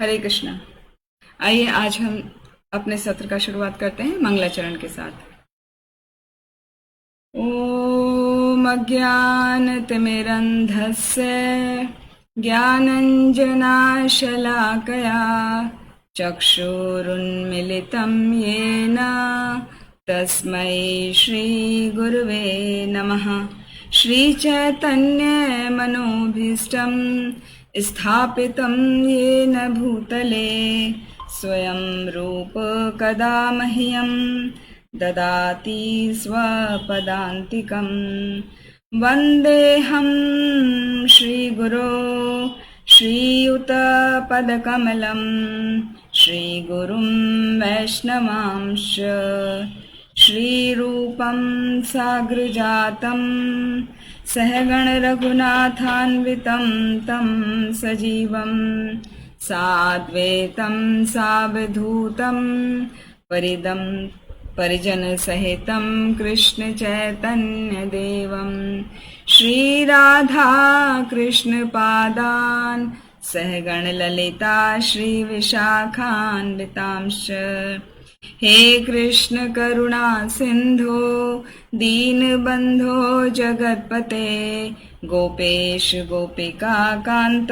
हरे कृष्णा। आइए आज हम अपने सत्र का शुरुआत करते हैं मंगलाचरण के साथ। ओम अज्ञानतिमिरन्धस्य ज्ञानञ्जनाशलाकया चक्षुरुन्मिलितं येन तस्मै श्रीगुरुवे नमः। श्रीचैतन्यमनोभीष्टं स्थापितं येन भूतले स्वयं रूप कदा मह्यं ददाति स्वपदान्तिकं। वन्देऽहं श्रीगुरो श्रीयुतपदकमलं श्रीगुरुं वैष्णवांश्च श्रीरूपं साग्रजातं सहगणरघुनाथान्वितं तं सजीवं साद्वैतं सावधूतं परिजनसहितं कृष्णचैतन्यदेवं श्रीराधाकृष्णपादान् सहगणललिता श्रीविशाखान्वितांश्च। हे कृष्ण करुणा सिंधो दीनबंधो जगत्पते गोपेश गोपिका कांत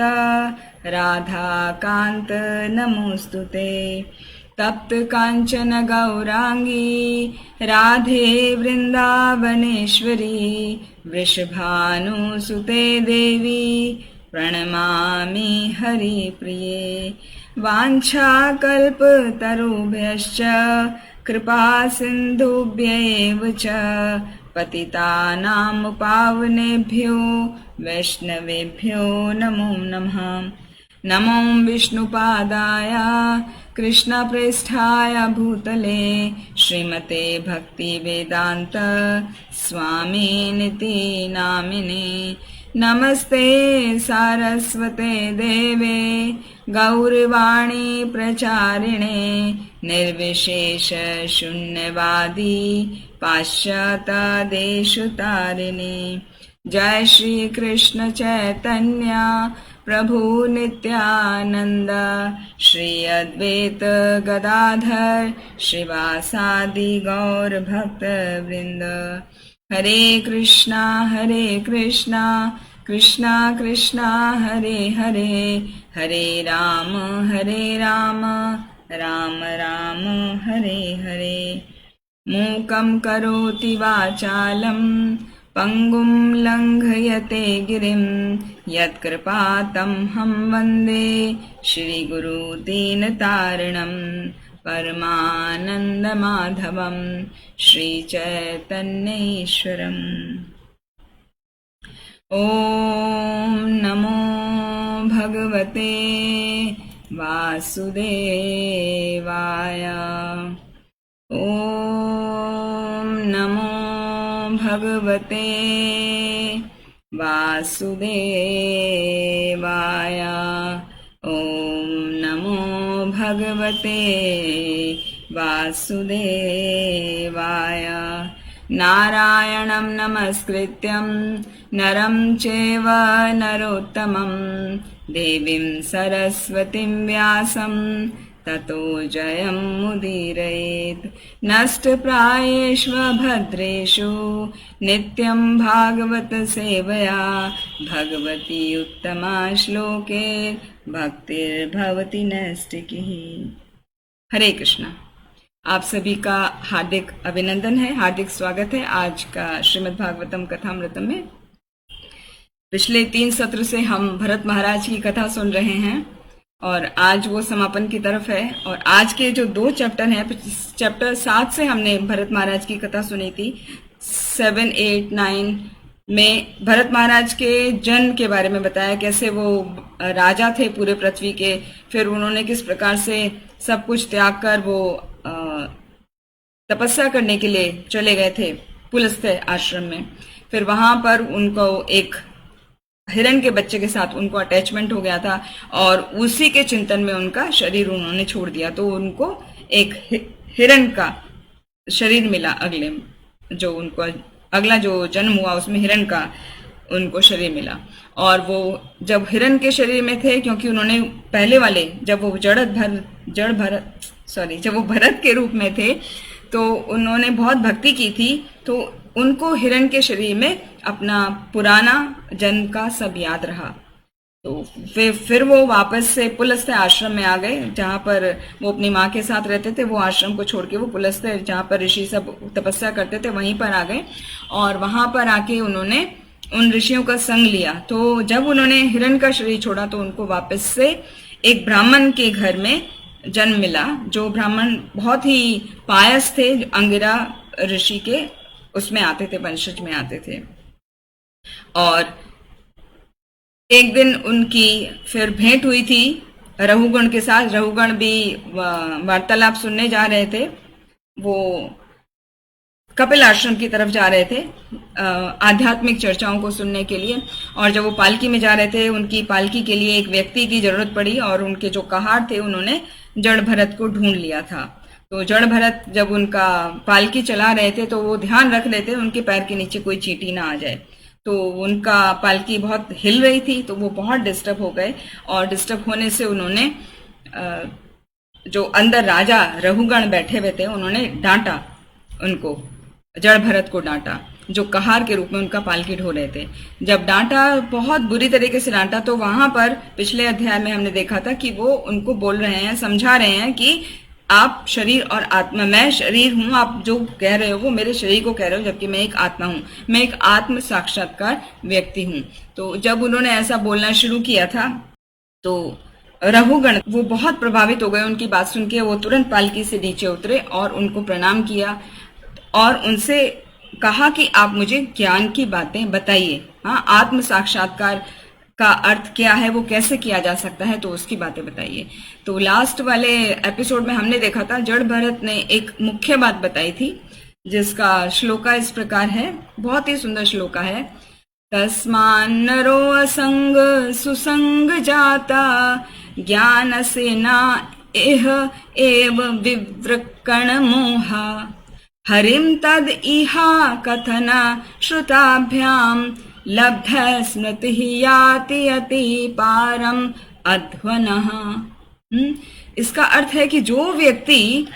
राधा कांत नमोस्तुते। तप्त कांचन गौरांगी राधे वृंदावनेश्वरी वृषभानुसुते देवी प्रणमामि हरिप्रिये। वाञ्छाकल्पतरुभ्यश्च कृपा सिन्धुभ्यैव च पतितानां पावनेभ्यो वैष्णवेभ्यो नमो नमः। नमो विष्णुपादाय कृष्णप्रेष्ठाय भूतले श्रीमते भक्तिवेदान्त स्वामिनिति नामिने। नमस्ते सारस्वते देवे गौरवाणी प्रचारिणे निर्विशेष शून्यवादी पाश्चात्यदेशतारिणे। जय श्री कृष्ण चैतन्य प्रभु नित्यानंद श्री अद्वैत गदाधर श्रीवासादि गौर भक्त वृंद। हरे कृष्णा कृष्णा कृष्णा हरे हरे हरे राम राम राम हरे हरे। मूकं करोति वाचालं पंगुं लंघयते गिरिं यत्कृपातमहं वन्दे श्रीगुरुदीनतारिणं परमानन्दमाधवं श्रीचैतन्येश्वरम्। ॐ नमो भगवते वासुदेवाय। ॐ नमो भगवते वासुदेवाय। ॐ नमो भगवते वासुदेवाय। नारायणं नमस्कृत्यं नरं चैव नरोत्तमं देवीं सरस्वतीं व्यासं ततो जयमुदीरयेत्। नष्टप्रायेषु भद्रेषु नित्यं भागवत सेवया भगवती उत्तमा श्लोके भक्तिर्भवति नैष्टिकीः। हरे कृष्णा। आप सभी का हार्दिक अभिनंदन है, हार्दिक स्वागत है आज का श्रीमद् भागवतम कथामृतम में। पिछले 3 सत्र से हम भरत महाराज की कथा सुन रहे हैं और आज वो समापन की तरफ है। और आज के जो 2 चैप्टर हैं, चैप्टर 7 से हमने भरत महाराज की कथा सुनी थी। 7, 8, 9 में भरत महाराज के जन्म के बारे में बताया, कैसे वो राजा थे पूरे पृथ्वी के। फिर उन्होंने किस प्रकार से सब कुछ त्याग कर वो तपस्या करने के लिए चले गए थे पुलस्त्य आश्रम में। फिर वहां पर उनको एक हिरण के बच्चे के साथ उनको अटैचमेंट हो गया था और उसी के चिंतन में उनका शरीर उन्होंने छोड़ दिया, तो उनको एक हिरण का शरीर मिला। अगला जो जन्म हुआ उसमें हिरण का उनको शरीर मिला। और वो जब हिरण के शरीर में थे, क्योंकि उन्होंने पहले वाले जब वो जब वो भरत के रूप में थे तो उन्होंने बहुत भक्ति की थी, तो उनको हिरण के शरीर में अपना पुराना जन्म का सब याद रहा। तो फिर वो वापस से पुलस्त्य आश्रम में आ गए, जहाँ पर वो अपनी माँ के साथ रहते थे। वो आश्रम को छोड़ के वो पुलस्त्य, जहाँ पर ऋषि सब तपस्या करते थे, वहीं पर आ गए। और वहां पर आके उन्होंने उन ऋषियों का संग लिया। तो जब उन्होंने हिरण का शरीर छोड़ा तो उनको वापस से एक ब्राह्मण के घर में जन्म मिला, जो ब्राह्मण बहुत ही पायस थे, अंगिरा ऋषि के उसमें आते थे, वंशज में आते थे। और एक दिन उनकी फिर भेंट हुई थी रहुगण के साथ। रहुगण भी वार्तालाप सुनने जा रहे थे, वो कपिल आश्रम की तरफ जा रहे थे आध्यात्मिक चर्चाओं को सुनने के लिए। और जब वो पालकी में जा रहे थे, उनकी पालकी के लिए एक व्यक्ति की जरूरत पड़ी, और उनके जो कहार थे उन्होंने जड़ भरत को ढूंढ लिया था। तो जड़ भरत जब उनका पालकी चला रहे थे तो वो ध्यान रख रहे थे उनके पैर के नीचे कोई चींटी ना आ जाए। तो उनका पालकी बहुत हिल रही थी, तो वो बहुत डिस्टर्ब हो गए। और डिस्टर्ब होने से उन्होंने जो अंदर राजा रहुगण बैठे हुए थे, उन्होंने डांटा उनको, जड़ भरत को डांटा, जो कहार के रूप में उनका पालकी ढो रहे थे। जब डांटा, बहुत बुरी तरीके से डांटा, तो वहां पर पिछले अध्याय में हमने देखा था कि वो उनको बोल रहे हैं, समझा रहे हैं कि आप शरीर और आत्मा, मैं शरीर हूं, आप जो कह रहे हो वो मेरे शरीर को कह रहे हो, जबकि मैं एक आत्मा हूं, मैं एक आत्म साक्षात्कार व्यक्ति हूं। तो जब उन्होंने ऐसा बोलना शुरू किया था तो रहुगण वो बहुत प्रभावित हो गए उनकी बात सुन के। वो तुरंत पालकी से नीचे उतरे और उनको प्रणाम किया और उनसे कहा कि आप मुझे ज्ञान की बातें बताइए। हाँ, आत्म साक्षात्कार का अर्थ क्या है, वो कैसे किया जा सकता है, तो उसकी बातें बताइए। तो लास्ट वाले एपिसोड में हमने देखा था, जड़ भरत ने एक मुख्य बात बताई थी, जिसका श्लोका इस प्रकार है, बहुत ही सुंदर श्लोका है। तस्मान्नरो असंग सुसंग जाता ज्ञान से ना एह एव विवृक्कण मोहा हरिम तद इहा कथना श्रुताभ्याम लब्ध स्मृति याति अति पारम अध्वनः। इसका अर्थ है कि जो व्यक्ति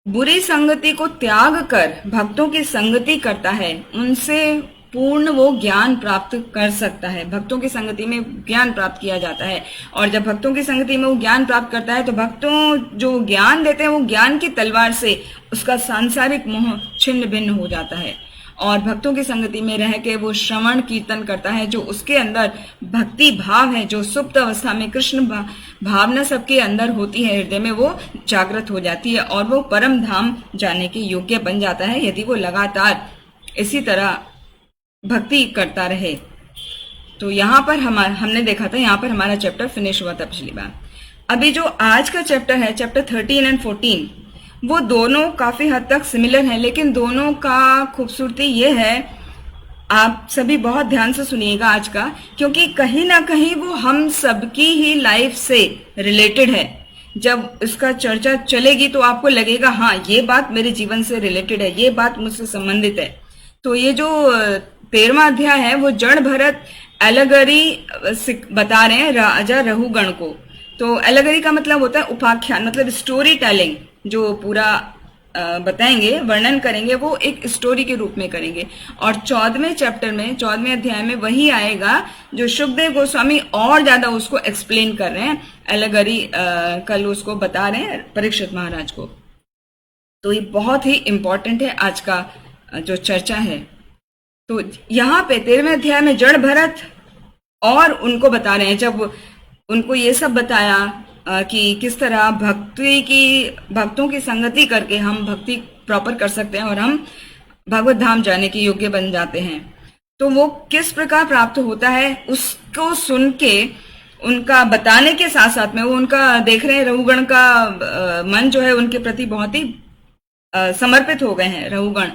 बुरी संगति को त्याग कर भक्तों की संगति करता है, उनसे पूर्ण वो ज्ञान प्राप्त कर सकता है। भक्तों की संगति में ज्ञान प्राप्त किया जाता है, और जब भक्तों की संगति में वो ज्ञान प्राप्त करता है तो भक्तों जो ज्ञान देते हैं वो ज्ञान की तलवार से उसका सांसारिक मोह छिन्न भिन्न हो जाता है। और भक्तों की संगति में रह के वो श्रवण कीर्तन करता है, जो उसके अंदर भक्ति भाव है, जो सुप्त अवस्था में कृष्ण भावना सबके अंदर होती है, हृदय में वो जागृत हो जाती है और वो परम धाम जाने के योग्य बन जाता है, यदि वो लगातार इसी तरह भक्ति करता रहे। तो यहाँ पर हमने देखा था, यहाँ पर हमारा चैप्टर फिनिश हुआ था पिछली बार। अभी जो आज का चैप्टर है, चैप्टर 13 एंड 14, वो दोनों काफी हद तक सिमिलर हैं, लेकिन दोनों का खूबसूरती ये है, आप सभी बहुत ध्यान से सुनिएगा आज का, क्योंकि कहीं ना कहीं वो हम सबकी ही लाइफ से रिलेटेड है। जब इसका चर्चा चलेगी तो आपको लगेगा हाँ, ये बात मेरे जीवन से रिलेटेड है, ये बात मुझसे संबंधित है। तो ये जो 13वां अध्याय है वो जड़ भरत एलेगरी बता रहे हैं राजा रहुगण को। तो एलेगरी का मतलब होता है उपाख्यान, मतलब स्टोरी टेलिंग। जो पूरा बताएंगे, वर्णन करेंगे, वो एक स्टोरी के रूप में करेंगे। और 14वें चैप्टर में, 14वें अध्याय में वही आएगा जो शुकदेव गोस्वामी और ज्यादा उसको एक्सप्लेन कर रहे हैं। एलेगरी कल उसको बता रहे हैं परीक्षित महाराज को। तो ये बहुत ही इंपॉर्टेंट है आज का जो चर्चा है। तो यहाँ पे 13वें अध्याय में जड़ भरत और उनको बता रहे हैं, जब उनको ये सब बताया कि किस तरह भक्तों की संगति करके हम भक्ति प्रॉपर कर सकते हैं और हम भगवत धाम जाने के योग्य बन जाते हैं। तो वो किस प्रकार प्राप्त होता है उसको सुन के, उनका बताने के साथ साथ में वो उनका देख रहे हैं, रहुगण का मन जो है उनके प्रति बहुत ही समर्पित हो गए हैं, रहुगण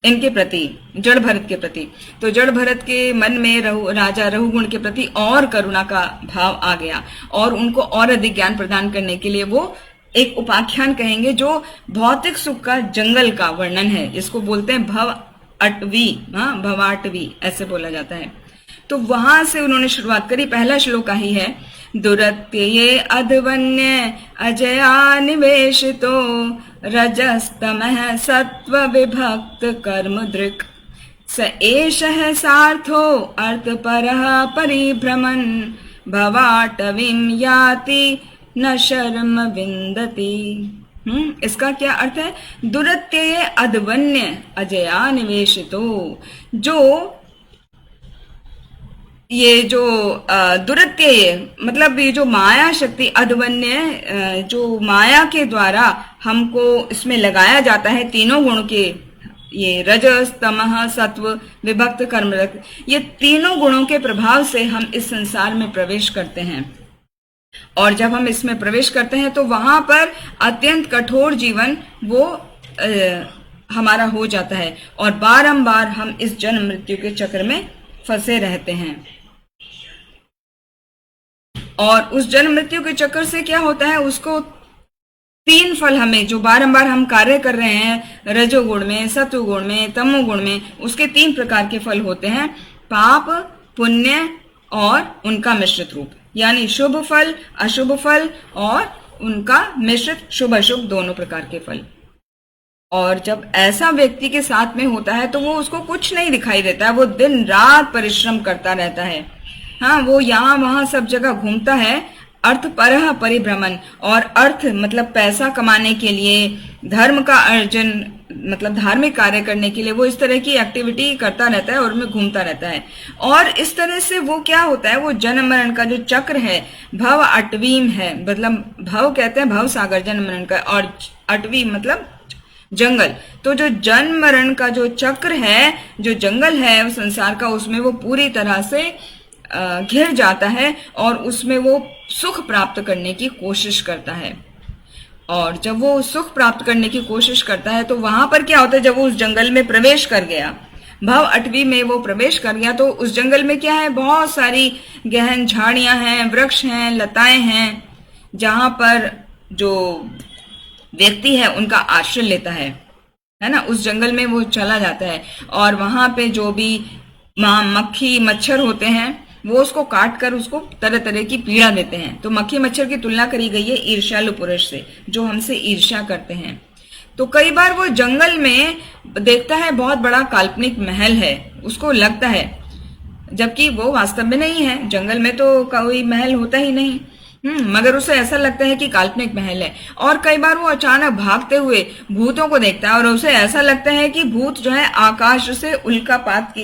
इनके प्रति, जड़ भरत के प्रति। तो जड़ भरत के मन में राजा रहुगुण के प्रति और करुणा का भाव आ गया और उनको और अधिक ज्ञान प्रदान करने के लिए वो एक उपाख्यान कहेंगे जो भौतिक सुख का जंगल का वर्णन है। इसको बोलते हैं भव अटवी, हाँ भवाटवी ऐसे बोला जाता है। तो वहां से उन्होंने शुरुआत करी। पहला श्लोक ही है, दुरत्यये अध्वन्य अजया निवेशितो रजस्तमः सत्व विभक्त कर्म दृक् स एषः सार्थो अर्थपरः परिभ्रमन् भवाटवीं याति न शर्म विन्दति। इसका क्या अर्थ है? दुरत्यये अध्वन्य अजया निवेशितो, ये जो दुरत्यय मतलब ये जो माया शक्ति, अध्वन्य जो माया के द्वारा हमको इसमें लगाया जाता है, तीनों गुण के, ये रजस तमह सत्व विभक्त कर्म, ये तीनों गुणों के प्रभाव से हम इस संसार में प्रवेश करते हैं। और जब हम इसमें प्रवेश करते हैं तो वहां पर अत्यंत कठोर जीवन वो हमारा हो जाता है और बारंबार हम इस जन्म मृत्यु के चक्र में फंसे रहते हैं। और उस जन्म मृत्यु के चक्कर से क्या होता है, उसको तीन फल हमें जो बारंबार हम कार्य कर रहे हैं रजोगुण में, सत्वगुण में, तमोगुण में, उसके तीन प्रकार के फल होते हैं, पाप, पुण्य और उनका मिश्रित रूप, यानी शुभ फल, अशुभ फल और उनका मिश्रित शुभ अशुभ दोनों प्रकार के फल। और जब ऐसा व्यक्ति के साथ में होता है तो वो उसको कुछ नहीं दिखाई देता है, वो दिन रात परिश्रम करता रहता है। हाँ, वो यहाँ वहां सब जगह घूमता है, अर्थ परह परिभ्रमण, और अर्थ मतलब पैसा कमाने के लिए, धर्म का अर्जन मतलब धार्मिक कार्य करने के लिए वो इस तरह की एक्टिविटी करता रहता है और उनमें घूमता रहता है। और इस तरह से वो क्या होता है, वो जन्म मरण का जो चक्र है, भव अटवीम है, मतलब भव कहते हैं भव सागर जन्म मरण का, और अटवी मतलब जंगल। तो जो जन्म मरण का जो चक्र है, जो जंगल है वो संसार का, उसमें वो पूरी तरह से घिर जाता है और उसमें वो सुख प्राप्त करने की कोशिश करता है। और जब वो सुख प्राप्त करने की कोशिश करता है तो वहां पर क्या होता है, जब वो उस जंगल में प्रवेश कर गया, भव अटवी में वो प्रवेश कर गया, तो उस जंगल में क्या है, बहुत सारी गहन झाड़ियां हैं, वृक्ष हैं, लताएं हैं, जहां पर जो व्यक्ति है उनका आश्रय लेता है ना, उस जंगल में वो चला जाता है। और वहां पे जो भी मक्खी मच्छर होते हैं वो उसको काट कर उसको तरह तरह की पीड़ा देते हैं। तो मक्खी मच्छर की तुलना करी गई है ईर्ष्यालु पुरुष से, जो हमसे ईर्ष्या करते हैं। तो कई बार वो जंगल में देखता है बहुत बड़ा काल्पनिक महल है, उसको लगता है, जबकि वो वास्तव में नहीं है, जंगल में तो कोई महल होता ही नहीं, मगर उसे ऐसा लगता है कि काल्पनिक महल है। और कई बार वो अचानक भागते हुए भूतों को देखता है और उसे ऐसा लगता है कि भूत जो है आकाश से उल्कापात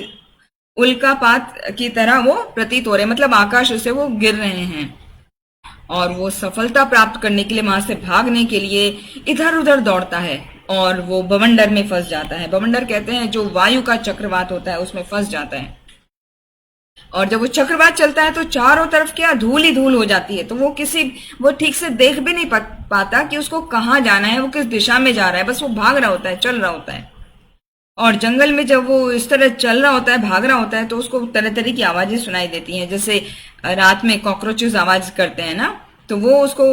की तरह वो प्रतीत हो रहे, मतलब आकाश से वो गिर रहे हैं। और वो सफलता प्राप्त करने के लिए, वहां से भागने के लिए इधर उधर दौड़ता है और वो बवंडर में फंस जाता है। बवंडर कहते हैं जो वायु का चक्रवात होता है, उसमें फंस जाता है। और जब वो चक्रवात चलता है तो चारों तरफ क्या धूल ही धूल हो जाती है, तो वो ठीक से देख भी नहीं पाता कि उसको कहाँ जाना है, वो किस दिशा में जा रहा है, बस वो भाग रहा होता है, चल रहा होता है। और जंगल में जब वो इस तरह चल रहा होता है, भाग रहा होता है, तो उसको तरह तरह की आवाजें सुनाई देती हैं, जैसे रात में कॉकरोचेस आवाज करते हैं ना, तो वो उसको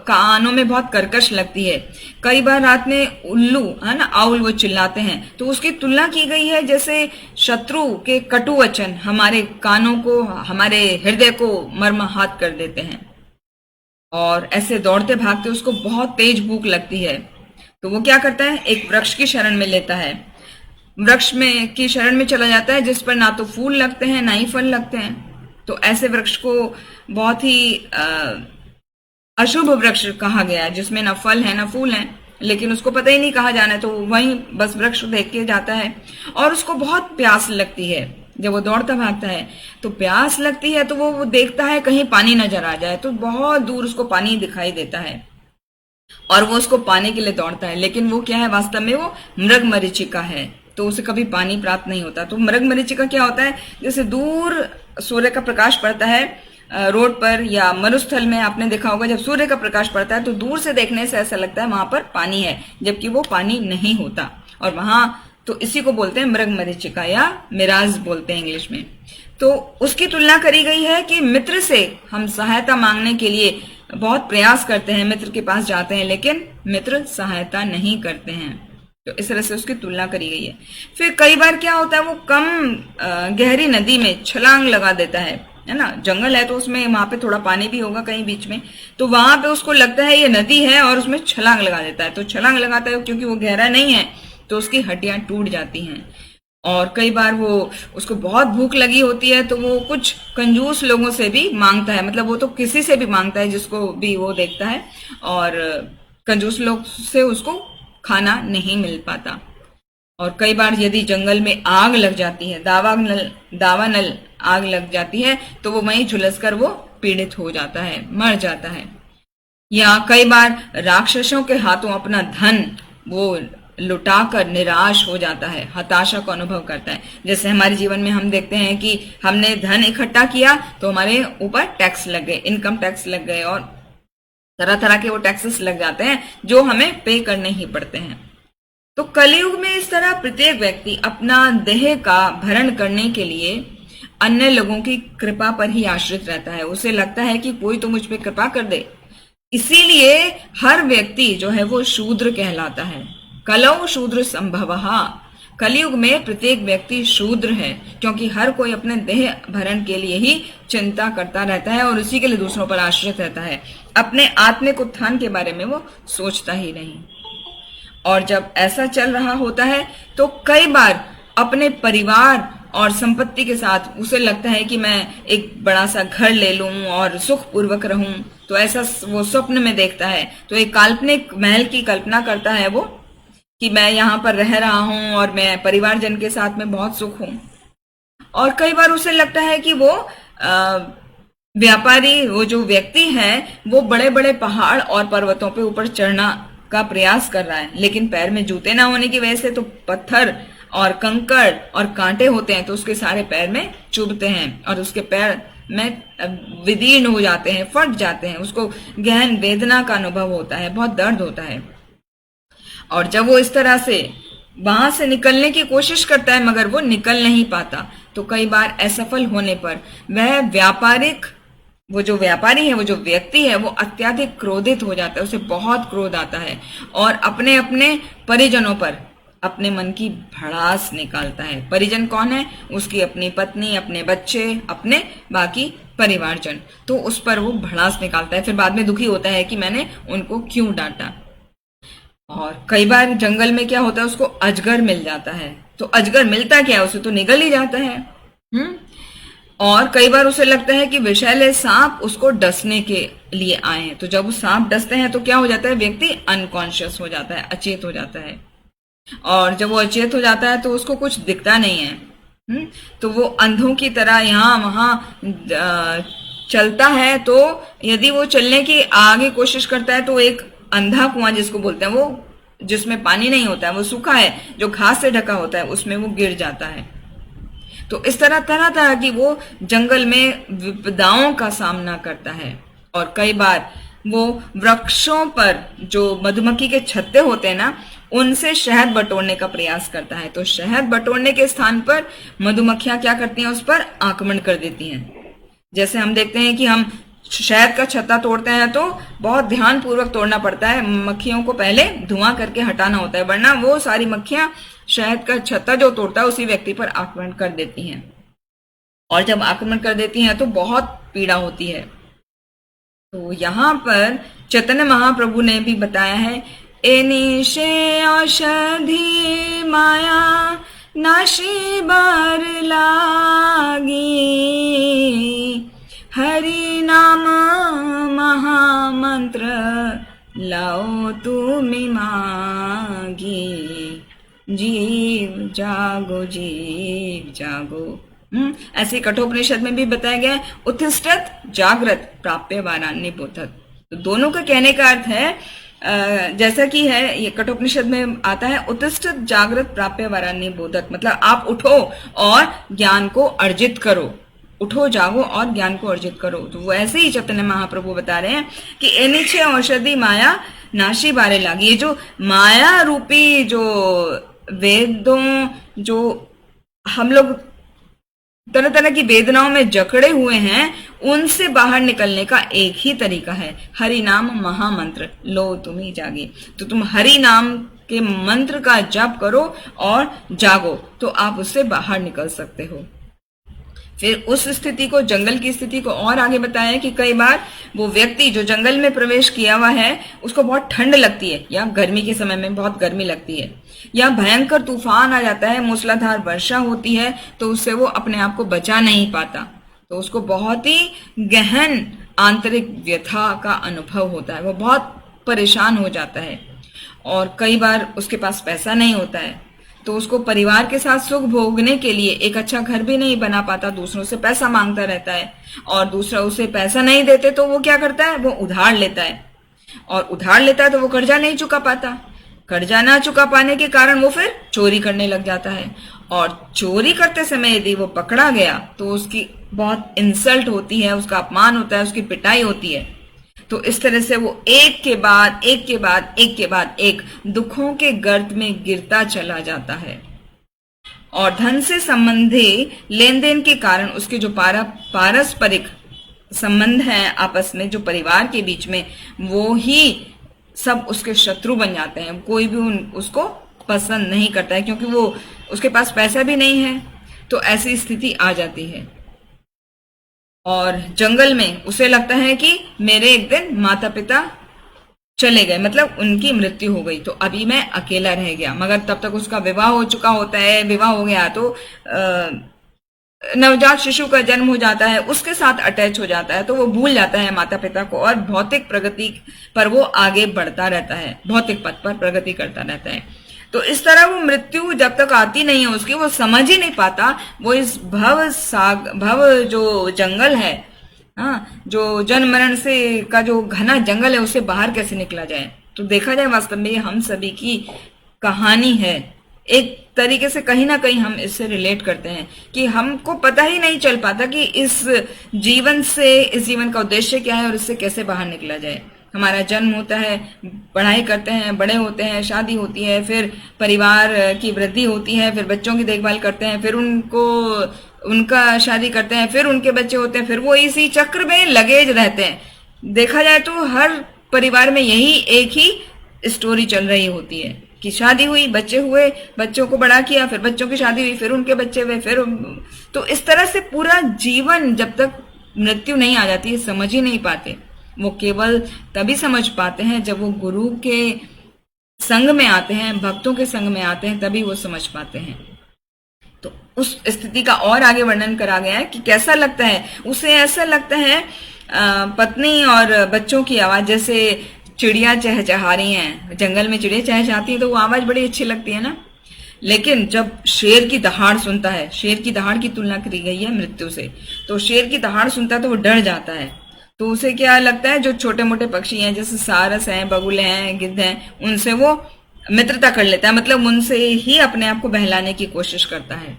कानों में बहुत कर्कश लगती है। कई बार रात में उल्लू है ना, आउल, वो चिल्लाते हैं, तो उसकी तुलना की गई है जैसे शत्रु के कटु वचन हमारे कानों को, हमारे हृदय को मर्माहत कर देते हैं। और ऐसे दौड़ते भागते उसको बहुत तेज भूख लगती है, तो वो क्या करता है, एक वृक्ष की शरण में लेता है, वृक्ष में की शरण में चला जाता है, जिस पर ना तो फूल लगते हैं ना ही फल लगते हैं। तो ऐसे वृक्ष को बहुत ही अशुभ वृक्ष कहा गया है, जिसमें ना फल है ना फूल है, लेकिन उसको पता ही नहीं कहाँ जाना है, तो वहीं बस वृक्ष देख के जाता है। और उसको बहुत प्यास लगती है, जब वो दौड़ता भागता है तो प्यास लगती है, तो वो देखता है कहीं पानी नजर आ जाए, तो बहुत दूर उसको पानी दिखाई देता है और वो उसको पाने के लिए दौड़ता है। लेकिन वो क्या है, वास्तव में वो मृग मरीचिका है, तो उसे कभी पानी प्राप्त नहीं होता। तो मृग मरीचिका क्या होता है, जैसे दूर सूर्य का प्रकाश पड़ता है रोड पर या मरुस्थल में, आपने देखा होगा जब सूर्य का प्रकाश पड़ता है तो दूर से देखने से ऐसा लगता है वहां पर पानी है, जबकि वो पानी नहीं होता। और वहां तो इसी को बोलते हैं मृग मरीचिका या मिराज बोलते हैं इंग्लिश में। तो उसकी तुलना करी गई है कि मित्र से हम सहायता मांगने के लिए बहुत प्रयास करते हैं, मित्र के पास जाते हैं, लेकिन मित्र सहायता नहीं करते हैं। तो इस तरह से उसकी तुलना करी गई है। फिर कई बार क्या होता है, वो कम गहरी नदी में छलांग लगा देता है ना। जंगल है तो उसमें वहां पे थोड़ा पानी भी होगा कहीं बीच में, तो वहां पे उसको लगता है ये नदी है और उसमें छलांग लगा देता है। तो छलांग लगाता है क्योंकि वो गहरा नहीं है, तो उसकी हड्डियां टूट जाती हैं। और कई बार वो उसको बहुत भूख लगी होती है तो वो कुछ कंजूस लोगों से भी मांगता है, मतलब वो तो किसी से भी मांगता है जिसको भी वो देखता है, और कंजूस लोग से उसको खाना नहीं मिल पाता। और कई बार यदि जंगल में आग लग जाती है, दावानल आग लग जाती है, तो वो वहीं झुलस कर वो पीड़ित हो जाता है, मर जाता है। या कई बार राक्षसों के हाथों अपना धन वो लुटाकर निराश हो जाता है, हताशा का अनुभव करता है। जैसे हमारे जीवन में हम देखते हैं कि हमने धन इकट्ठा किया तो हमारे ऊपर टैक्स लग गए, इनकम टैक्स लग गए, और तरह तरह के वो टैक्सेस लग जाते हैं जो हमें पे करने ही पड़ते हैं। तो कलयुग में इस तरह प्रत्येक व्यक्ति अपना देह का भरण करने के लिए अन्य लोगों की कृपा पर ही आश्रित रहता है। उसे लगता है कि कोई तो मुझ पे कृपा कर दे, इसीलिए हर व्यक्ति जो है वो शूद्र कहलाता है। कलौ शूद्र संभवः, कलयुग में प्रत्येक व्यक्ति शूद्र है, क्योंकि हर कोई अपने देह भरण के लिए ही चिंता करता रहता है और उसी के लिए दूसरों पर आश्रित रहता है। अपने आत्मिक उत्थान के बारे में वो सोचता ही नहीं। और जब ऐसा चल रहा होता है तो कई बार अपने परिवार और संपत्ति के साथ उसे लगता है कि मैं एक बड़ा सा घर ले लूं और सुख पूर्वक रहूं, तो ऐसा वो स्वप्न में देखता है। तो एक काल्पनिक महल की कल्पना करता है वो कि मैं यहाँ पर रह रहा हूं और मैं परिवारजन के साथ में बहुत सुख हूं। और कई बार उसे लगता है कि वो व्यापारी, वो जो व्यक्ति है, वो बड़े बड़े पहाड़ और पर्वतों पे ऊपर चढ़ना का प्रयास कर रहा है, लेकिन पैर में जूते ना होने की वजह से तो पत्थर और कंकड़ और कांटे होते हैं, तो उसके सारे पैर में चुभते हैं और उसके पैर में विदीर्ण हो जाते हैं, फट जाते हैं। उसको गहन वेदना का अनुभव होता है, बहुत दर्द होता है। और जब वो इस तरह से वहां से निकलने की कोशिश करता है मगर वो निकल नहीं पाता, तो कई बार असफल होने पर वो जो व्यापारी है, वो जो व्यक्ति है, वो अत्यधिक क्रोधित हो जाता है, उसे बहुत क्रोध आता है और अपने अपने परिजनों पर अपने मन की भड़ास निकालता है। परिजन कौन है? उसकी अपनी पत्नी, अपने बच्चे, अपने बाकी परिवारजन। तो उस पर वो भड़ास निकालता है, फिर बाद में दुखी होता है कि मैंने उनको क्यों डांटा। और कई बार जंगल में क्या होता है, उसको अजगर मिल जाता है। तो अजगर मिलता क्या है, उसे तो निगल ही जाता है। और कई बार उसे लगता है कि विषैले सांप उसको डसने के लिए आए हैं। तो जब वो सांप डसते हैं तो क्या हो जाता है, व्यक्ति अनकॉन्शियस हो जाता है, अचेत हो जाता है। और जब वो अचेत हो जाता है तो उसको कुछ दिखता नहीं है। तो वो अंधों की तरह यहाँ वहां चलता है। तो यदि वो चलने की आगे कोशिश करता है तो एक अंधा कुआं जिसको बोलते हैं, वो जिसमें पानी नहीं होता है, वो सूखा है, जो घास से ढका होता है, उसमें वो गिर जाता है। तो इस तरह तरह की वो जंगल में विपदाओं का सामना करता है। और कई बार वो वृक्षों पर जो मधुमक्खी के छत्ते होते हैं ना, उनसे शहद बटोरने का प्रयास करता है। तो शहद बटोरने के स्थान पर मधुमक्खियां क्या करती हैं, उस पर आक्रमण कर देती हैं। जैसे हम देखते हैं कि हम शहद का छत्ता तोड़ते हैं तो बहुत ध्यान पूर्वक तोड़ना पड़ता है, मक्खियों को पहले धुआं करके हटाना होता है, वरना वो सारी मक्खियां शहद का छत्ता जो तोड़ता है उसी व्यक्ति पर आक्रमण कर देती हैं। और जब आक्रमण कर देती हैं तो बहुत पीड़ा होती है। तो यहाँ पर चैतन्य महाप्रभु ने भी बताया है, एनिशे औषधि माया नाशी बार लागी, हरि नाम महामंत्र लाओ तुमी मागी, जीव जागो जीव जागो। ऐसे कठोपनिषद में भी बताया गया है, उत्तिष्ठत जागृत प्राप्य वारान्य बोधत। तो दोनों का कहने का अर्थ है, जैसा कि है ये कठोपनिषद में आता है, उत्तिष्ठत जागृत प्राप्य वारान्य बोधत, मतलब आप उठो और ज्ञान को अर्जित करो, उठो जागो और ज्ञान को अर्जित करो। तो वो ऐसे ही चैतन्य महाप्रभु बता रहे हैं कि एनिछे औषधि माया नाशी बारे लागी। ये जो माया रूपी जो वेदों, जो हम लोग तरह तरह की वेदनाओं में जकड़े हुए हैं, उनसे बाहर निकलने का एक ही तरीका है, हरि नाम महामंत्र लो तुम्ही जागे। तो तुम हरि नाम के मंत्र का जप करो और जागो, तो आप उससे बाहर निकल सकते हो। फिर उस स्थिति को, जंगल की स्थिति को और आगे बताया कि कई बार वो व्यक्ति जो जंगल में प्रवेश किया हुआ है उसको बहुत ठंड लगती है, या गर्मी के समय में बहुत गर्मी लगती है, या भयंकर तूफान आ जाता है, मूसलाधार वर्षा होती है, तो उससे वो अपने आप को बचा नहीं पाता, तो उसको बहुत ही गहन आंतरिक व्यथा का अनुभव होता है, वो बहुत परेशान हो जाता है। और कई बार उसके पास पैसा नहीं होता है, तो उसको परिवार के साथ सुख भोगने के लिए एक अच्छा घर भी नहीं बना पाता, दूसरों से पैसा मांगता रहता है, और दूसरा उसे पैसा नहीं देते तो वो क्या करता है, वो उधार लेता है, और उधार लेता है तो वो कर्जा नहीं चुका पाता, कर्जा ना चुका पाने के कारण वो फिर चोरी करने लग जाता है, और चोरी करते समय यदि वो पकड़ा गया तो उसकी बहुत इंसल्ट होती है, उसका अपमान होता है, उसकी पिटाई होती है। तो इस तरह से वो एक के बाद एक के बाद एक के बाद एक दुखों के गर्त में गिरता चला जाता है। और धन से संबंधी लेन देन के कारण उसके जो पारस्परिक संबंध हैं आपस में, जो परिवार के बीच में, वो ही सब उसके शत्रु बन जाते हैं। कोई भी उसको पसंद नहीं करता है, क्योंकि वो उसके पास पैसा भी नहीं है, तो ऐसी स्थिति आ जाती है। और जंगल में उसे लगता है कि मेरे एक दिन माता पिता चले गए, मतलब उनकी मृत्यु हो गई, तो अभी मैं अकेला रह गया। मगर तब तक उसका विवाह हो चुका होता है, विवाह हो गया तो नवजात शिशु का जन्म हो जाता है, उसके साथ अटैच हो जाता है, तो वो भूल जाता है माता पिता को और भौतिक प्रगति पर वो आगे बढ़ता रहता है, भौतिक पथ पर प्रगति करता रहता है। तो इस तरह वो मृत्यु जब तक आती नहीं है उसकी, वो समझ ही नहीं पाता वो इस भव जो जंगल है, हाँ, जो जन्म मरण से का जो घना जंगल है, उससे बाहर कैसे निकला जाए। तो देखा जाए वास्तव में ये हम सभी की कहानी है। एक तरीके से कहीं ना कहीं हम इससे रिलेट करते हैं कि हमको पता ही नहीं चल पाता कि इस जीवन का उद्देश्य क्या है और इससे कैसे बाहर निकला जाए। हमारा जन्म होता है, पढ़ाई करते हैं, बड़े होते हैं, शादी होती है, फिर परिवार की वृद्धि होती है, फिर बच्चों की देखभाल करते हैं, फिर उनका शादी करते हैं, फिर उनके बच्चे होते हैं, फिर वो इसी चक्र में लगे रहते हैं। देखा जाए तो हर परिवार में यही एक ही स्टोरी चल रही होती है कि शादी हुई, बच्चे हुए, बच्चों को बड़ा किया, फिर बच्चों की शादी हुई, फिर उनके बच्चे हुए, फिर तो इस तरह से पूरा जीवन जब तक मृत्यु नहीं आ जाती है समझ ही नहीं पाते। वो केवल तभी समझ पाते हैं जब वो गुरु के संग में आते हैं, भक्तों के संग में आते हैं, तभी वो समझ पाते हैं। तो उस स्थिति का और आगे वर्णन करा गया है कि कैसा लगता है उसे। ऐसा लगता है पत्नी और बच्चों की आवाज, जैसे चिड़िया चहचहा रही हैं, जंगल में चिड़िया चहचहाती है तो वो आवाज बड़ी अच्छी लगती है ना, लेकिन जब शेर की दहाड़ सुनता है, शेर की दहाड़ की तुलना करी गई है मृत्यु से, तो शेर की दहाड़ सुनता है तो वो डर जाता है। तो उसे क्या लगता है, जो छोटे मोटे पक्षी हैं जैसे सारस हैं, बगुले हैं, गिद्ध हैं, उनसे वो मित्रता कर लेता है, मतलब उनसे ही अपने आप को बहलाने की कोशिश करता है।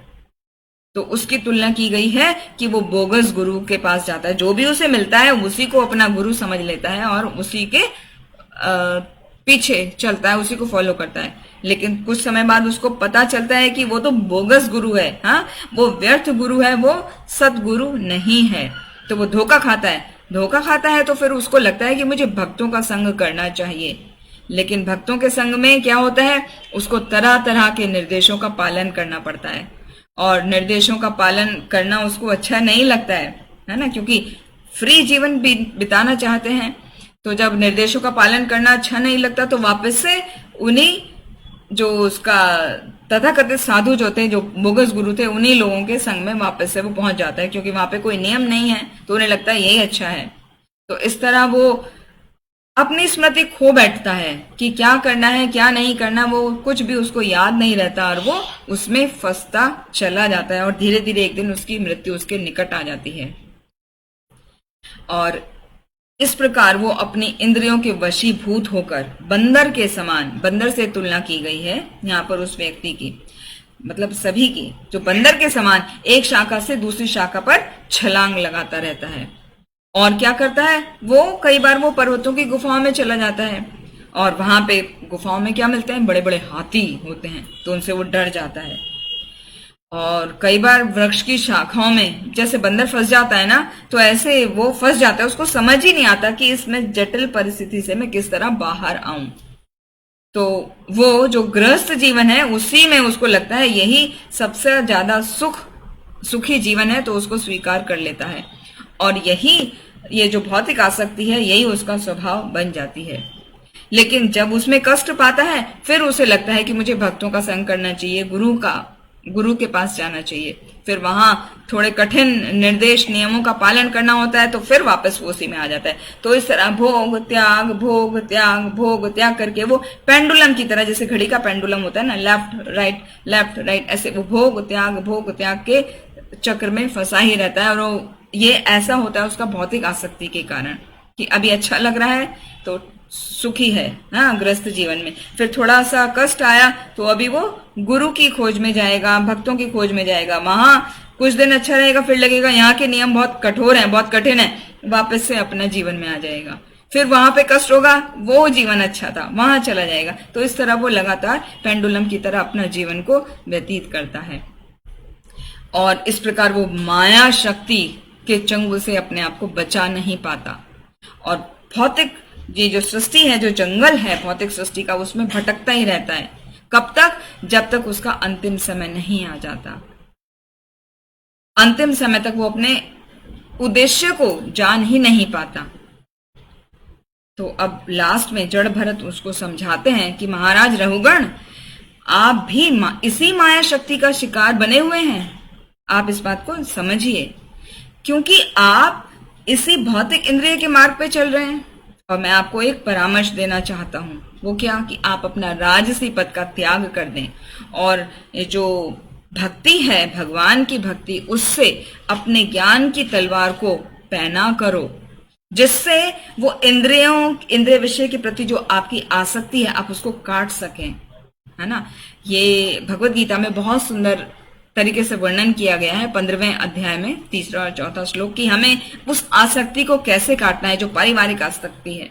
तो उसकी तुलना की गई है कि वो बोगस गुरु के पास जाता है, जो भी उसे मिलता है उसी को अपना गुरु समझ लेता है और उसी के पीछे चलता है, उसी को फॉलो करता है। लेकिन कुछ समय बाद उसको पता चलता है कि वो तो बोगस गुरु है, हाँ, वो व्यर्थ गुरु है, वो सतगुरु नहीं है। तो वो धोखा खाता है तो फिर उसको लगता है कि मुझे भक्तों का संग करना चाहिए। लेकिन भक्तों के संग में क्या होता है, उसको तरह तरह के निर्देशों का पालन करना पड़ता है, और निर्देशों का पालन करना उसको अच्छा नहीं लगता है ना, क्योंकि फ्री जीवन बिताना चाहते हैं। तो जब निर्देशों का पालन करना अच्छा नहीं लगता तो वापस से उन्हीं जो उसका तथाकथित साधु जो थे, जो बोगस गुरु थे, उन्हीं लोगों के संग में वापस से वो पहुंच जाता है, क्योंकि वहां पे कोई नियम नहीं है, तो उन्हें लगता है यही अच्छा है। तो इस तरह वो अपनी स्मृति खो बैठता है कि क्या करना है क्या नहीं करना, वो कुछ भी उसको याद नहीं रहता और वो उसमें फंसता चला जाता है, और धीरे धीरे एक दिन उसकी मृत्यु उसके निकट आ जाती है। और इस प्रकार वो अपनी इंद्रियों के वशीभूत होकर बंदर के समान, बंदर से तुलना की गई है यहाँ पर उस व्यक्ति की, मतलब सभी की, जो बंदर के समान एक शाखा से दूसरी शाखा पर छलांग लगाता रहता है। और क्या करता है, वो कई बार वो पर्वतों की गुफाओं में चला जाता है, और वहां पे गुफाओं में क्या मिलते हैं, बड़े बड़े हाथी होते हैं, तो उनसे वो डर जाता है। और कई बार वृक्ष की शाखाओं में जैसे बंदर फंस जाता है ना, तो ऐसे वो फंस जाता है, उसको समझ ही नहीं आता कि इसमें जटिल परिस्थिति से मैं किस तरह बाहर आऊं। तो वो जो गृहस्थ जीवन है उसी में उसको लगता है यही सबसे ज्यादा सुखी जीवन है, तो उसको स्वीकार कर लेता है। और यही ये जो भौतिक आसक्ति है यही उसका स्वभाव बन जाती है। लेकिन जब उसमें कष्ट पाता है फिर उसे लगता है कि मुझे भक्तों का संग करना चाहिए, गुरु के पास जाना चाहिए। फिर वहां थोड़े कठिन निर्देश नियमों का पालन करना होता है, तो फिर वापस वो उसी में आ जाता है। तो इस तरह भोग त्याग भोग त्याग भोग त्याग करके वो पेंडुलम की तरह, जैसे घड़ी का पेंडुलम होता है ना, लेफ्ट राइट, ऐसे वो भोग त्याग के चक्र में फंसा ही रहता है। और वो ये ऐसा होता है उसका भौतिक आसक्ति के कारण कि अभी अच्छा लग रहा है तो सुखी है ना गृहस्थ जीवन में, फिर थोड़ा सा कष्ट आया तो अभी वो गुरु की खोज में जाएगा, भक्तों की खोज में जाएगा। वहां कुछ दिन अच्छा रहेगा, फिर लगेगा यहाँ के नियम बहुत कठोर हैं, बहुत कठिन है, वापस से अपना जीवन में आ जाएगा। फिर वहां पे कष्ट होगा, वो जीवन अच्छा था, वहां चला जाएगा। तो इस तरह वो लगातार पेंडुलम की तरह अपना जीवन को व्यतीत करता है। और इस प्रकार वो माया शक्ति के चंगुल से अपने आप को बचा नहीं पाता। और भौतिक ये जो सृष्टि है, जो जंगल है भौतिक सृष्टि का, उसमें भटकता ही रहता है। कब तक? जब तक उसका अंतिम समय नहीं आ जाता। अंतिम समय तक वो अपने उद्देश्य को जान ही नहीं पाता। तो अब लास्ट में जड़ भरत उसको समझाते हैं कि महाराज रघुगण, आप भी इसी माया शक्ति का शिकार बने हुए हैं। आप इस बात को समझिए, क्योंकि आप इसी भौतिक इंद्रिय के मार्ग पे चल रहे हैं। और मैं आपको एक परामर्श देना चाहता हूं, वो क्या कि आप अपना राजसी पद का त्याग कर दें और ये जो भक्ति है, भगवान की भक्ति, उससे अपने ज्ञान की तलवार को पैना करो, जिससे वो इंद्रिय विषय के प्रति जो आपकी आसक्ति है आप उसको काट सकें, है ना। ये भगवत गीता में बहुत सुंदर तरीके से वर्णन किया गया है 15वें अध्याय में 3रा और 4था श्लोक की हमें उस आसक्ति को कैसे काटना है जो पारिवारिक आसक्ति है।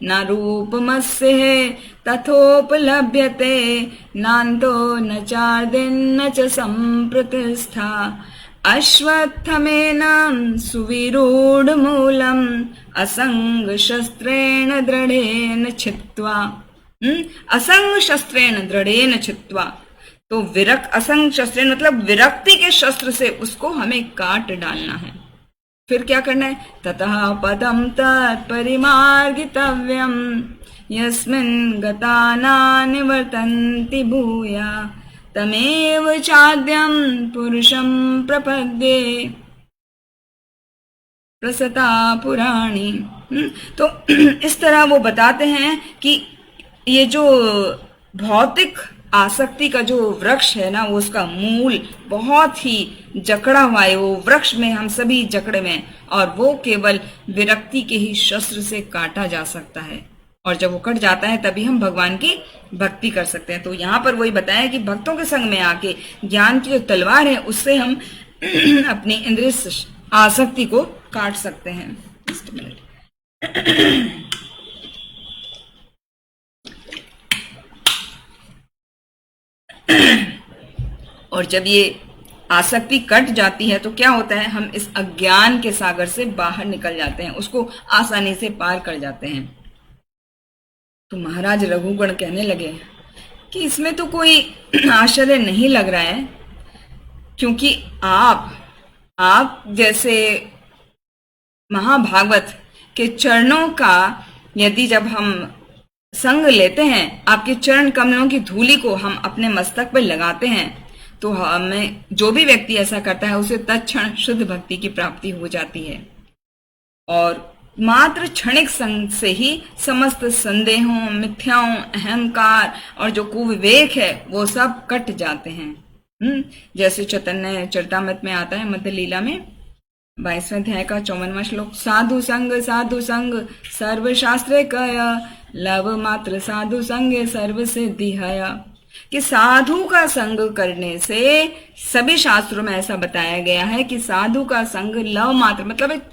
न रूपमस्य है तथोपलभ्यते नान्तो न चार्दिन न च संप्रतिष्ठा अश्वत्थमेनं सुविरूढ़ मूलम असंग शस्त्रेण दृढ़ेन छित्त्वा। असंग शस्त्रेण दृढ़ेन छित्त्वा, तो असंग शस्त्र मतलब विरक्ति के शस्त्र से उसको हमें काट डालना है। फिर क्या करना है? ततः पदम तत्परिमार्गितव्यम यस्मिन् गता न निवर्तन्ति भूया तमेव चाद्यं पुरुषं प्रपद्ये प्रसता पुराणी। तो इस तरह वो बताते हैं कि ये जो भौतिक आसक्ति का जो वृक्ष है ना, वो उसका मूल बहुत ही जकड़ा हुआ है। वो वृक्ष में हम सभी जकड़े में हैं और वो केवल विरक्ति के ही शस्त्र से काटा जा सकता है। और जब वो कट जाता है तभी हम भगवान की भक्ति कर सकते हैं। तो यहाँ पर वही बताया कि भक्तों के संग में आके ज्ञान की जो तलवार है उससे हम अपनी इंद्रिय आसक्ति को काट सकते हैं। Just minute. और जब ये आसक्ति कट जाती है तो क्या होता है? हम इस अज्ञान के सागर से बाहर निकल जाते हैं, उसको आसानी से पार कर जाते हैं। तो महाराज रघुगण कहने लगे कि इसमें तो कोई आश्चर्य नहीं लग रहा है, क्योंकि आप जैसे महाभागवत के चरणों का यदि जब हम संग लेते हैं, आपके चरण कमलों की धूली को हम अपने मस्तक पर लगाते हैं, तो हमें जो भी व्यक्ति ऐसा करता है उसे तत्क्षण शुद्ध भक्ति की प्राप्ति हो जाती है। और मात्र क्षणिक संग से ही समस्त संदेहों, मिथ्याओं, अहंकार और जो कुविवेक है वो सब कट जाते हैं। जैसे चैतन्य चरितामृत में आता है मध्य लीला में 22वें अध्याय का 54वां श्लोक, साधु संग सर्वशास्त्रे कय लव मात्र साधु संगे सर्व सिद्धि हय। कि साधु का संग करने से, सभी शास्त्रों में ऐसा बताया गया है कि साधु का संग लव मात्र मतलब एक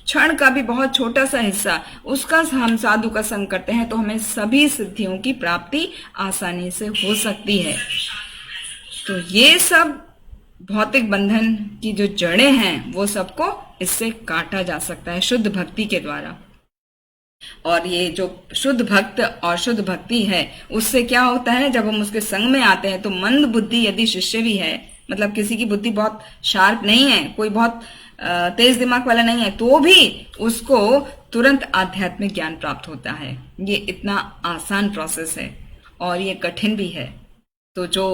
क्षण का भी बहुत छोटा सा हिस्सा उसका हम साधु का संग करते हैं तो हमें सभी सिद्धियों की प्राप्ति आसानी से हो सकती है। तो ये सब भौतिक बंधन की जो जड़ें हैं वो सबको इससे काटा जा सकता है शुद्ध भक्ति के द्वारा। और ये जो शुद्ध भक्त और शुद्ध भक्ति है, उससे क्या होता है, जब हम उसके संग में आते हैं तो मंद बुद्धि यदि शिष्य भी है, मतलब किसी की बुद्धि बहुत शार्प नहीं है, कोई बहुत तेज दिमाग वाला नहीं है, तो भी उसको तुरंत आध्यात्मिक ज्ञान प्राप्त होता है। ये इतना आसान प्रोसेस है और ये कठिन भी है। तो जो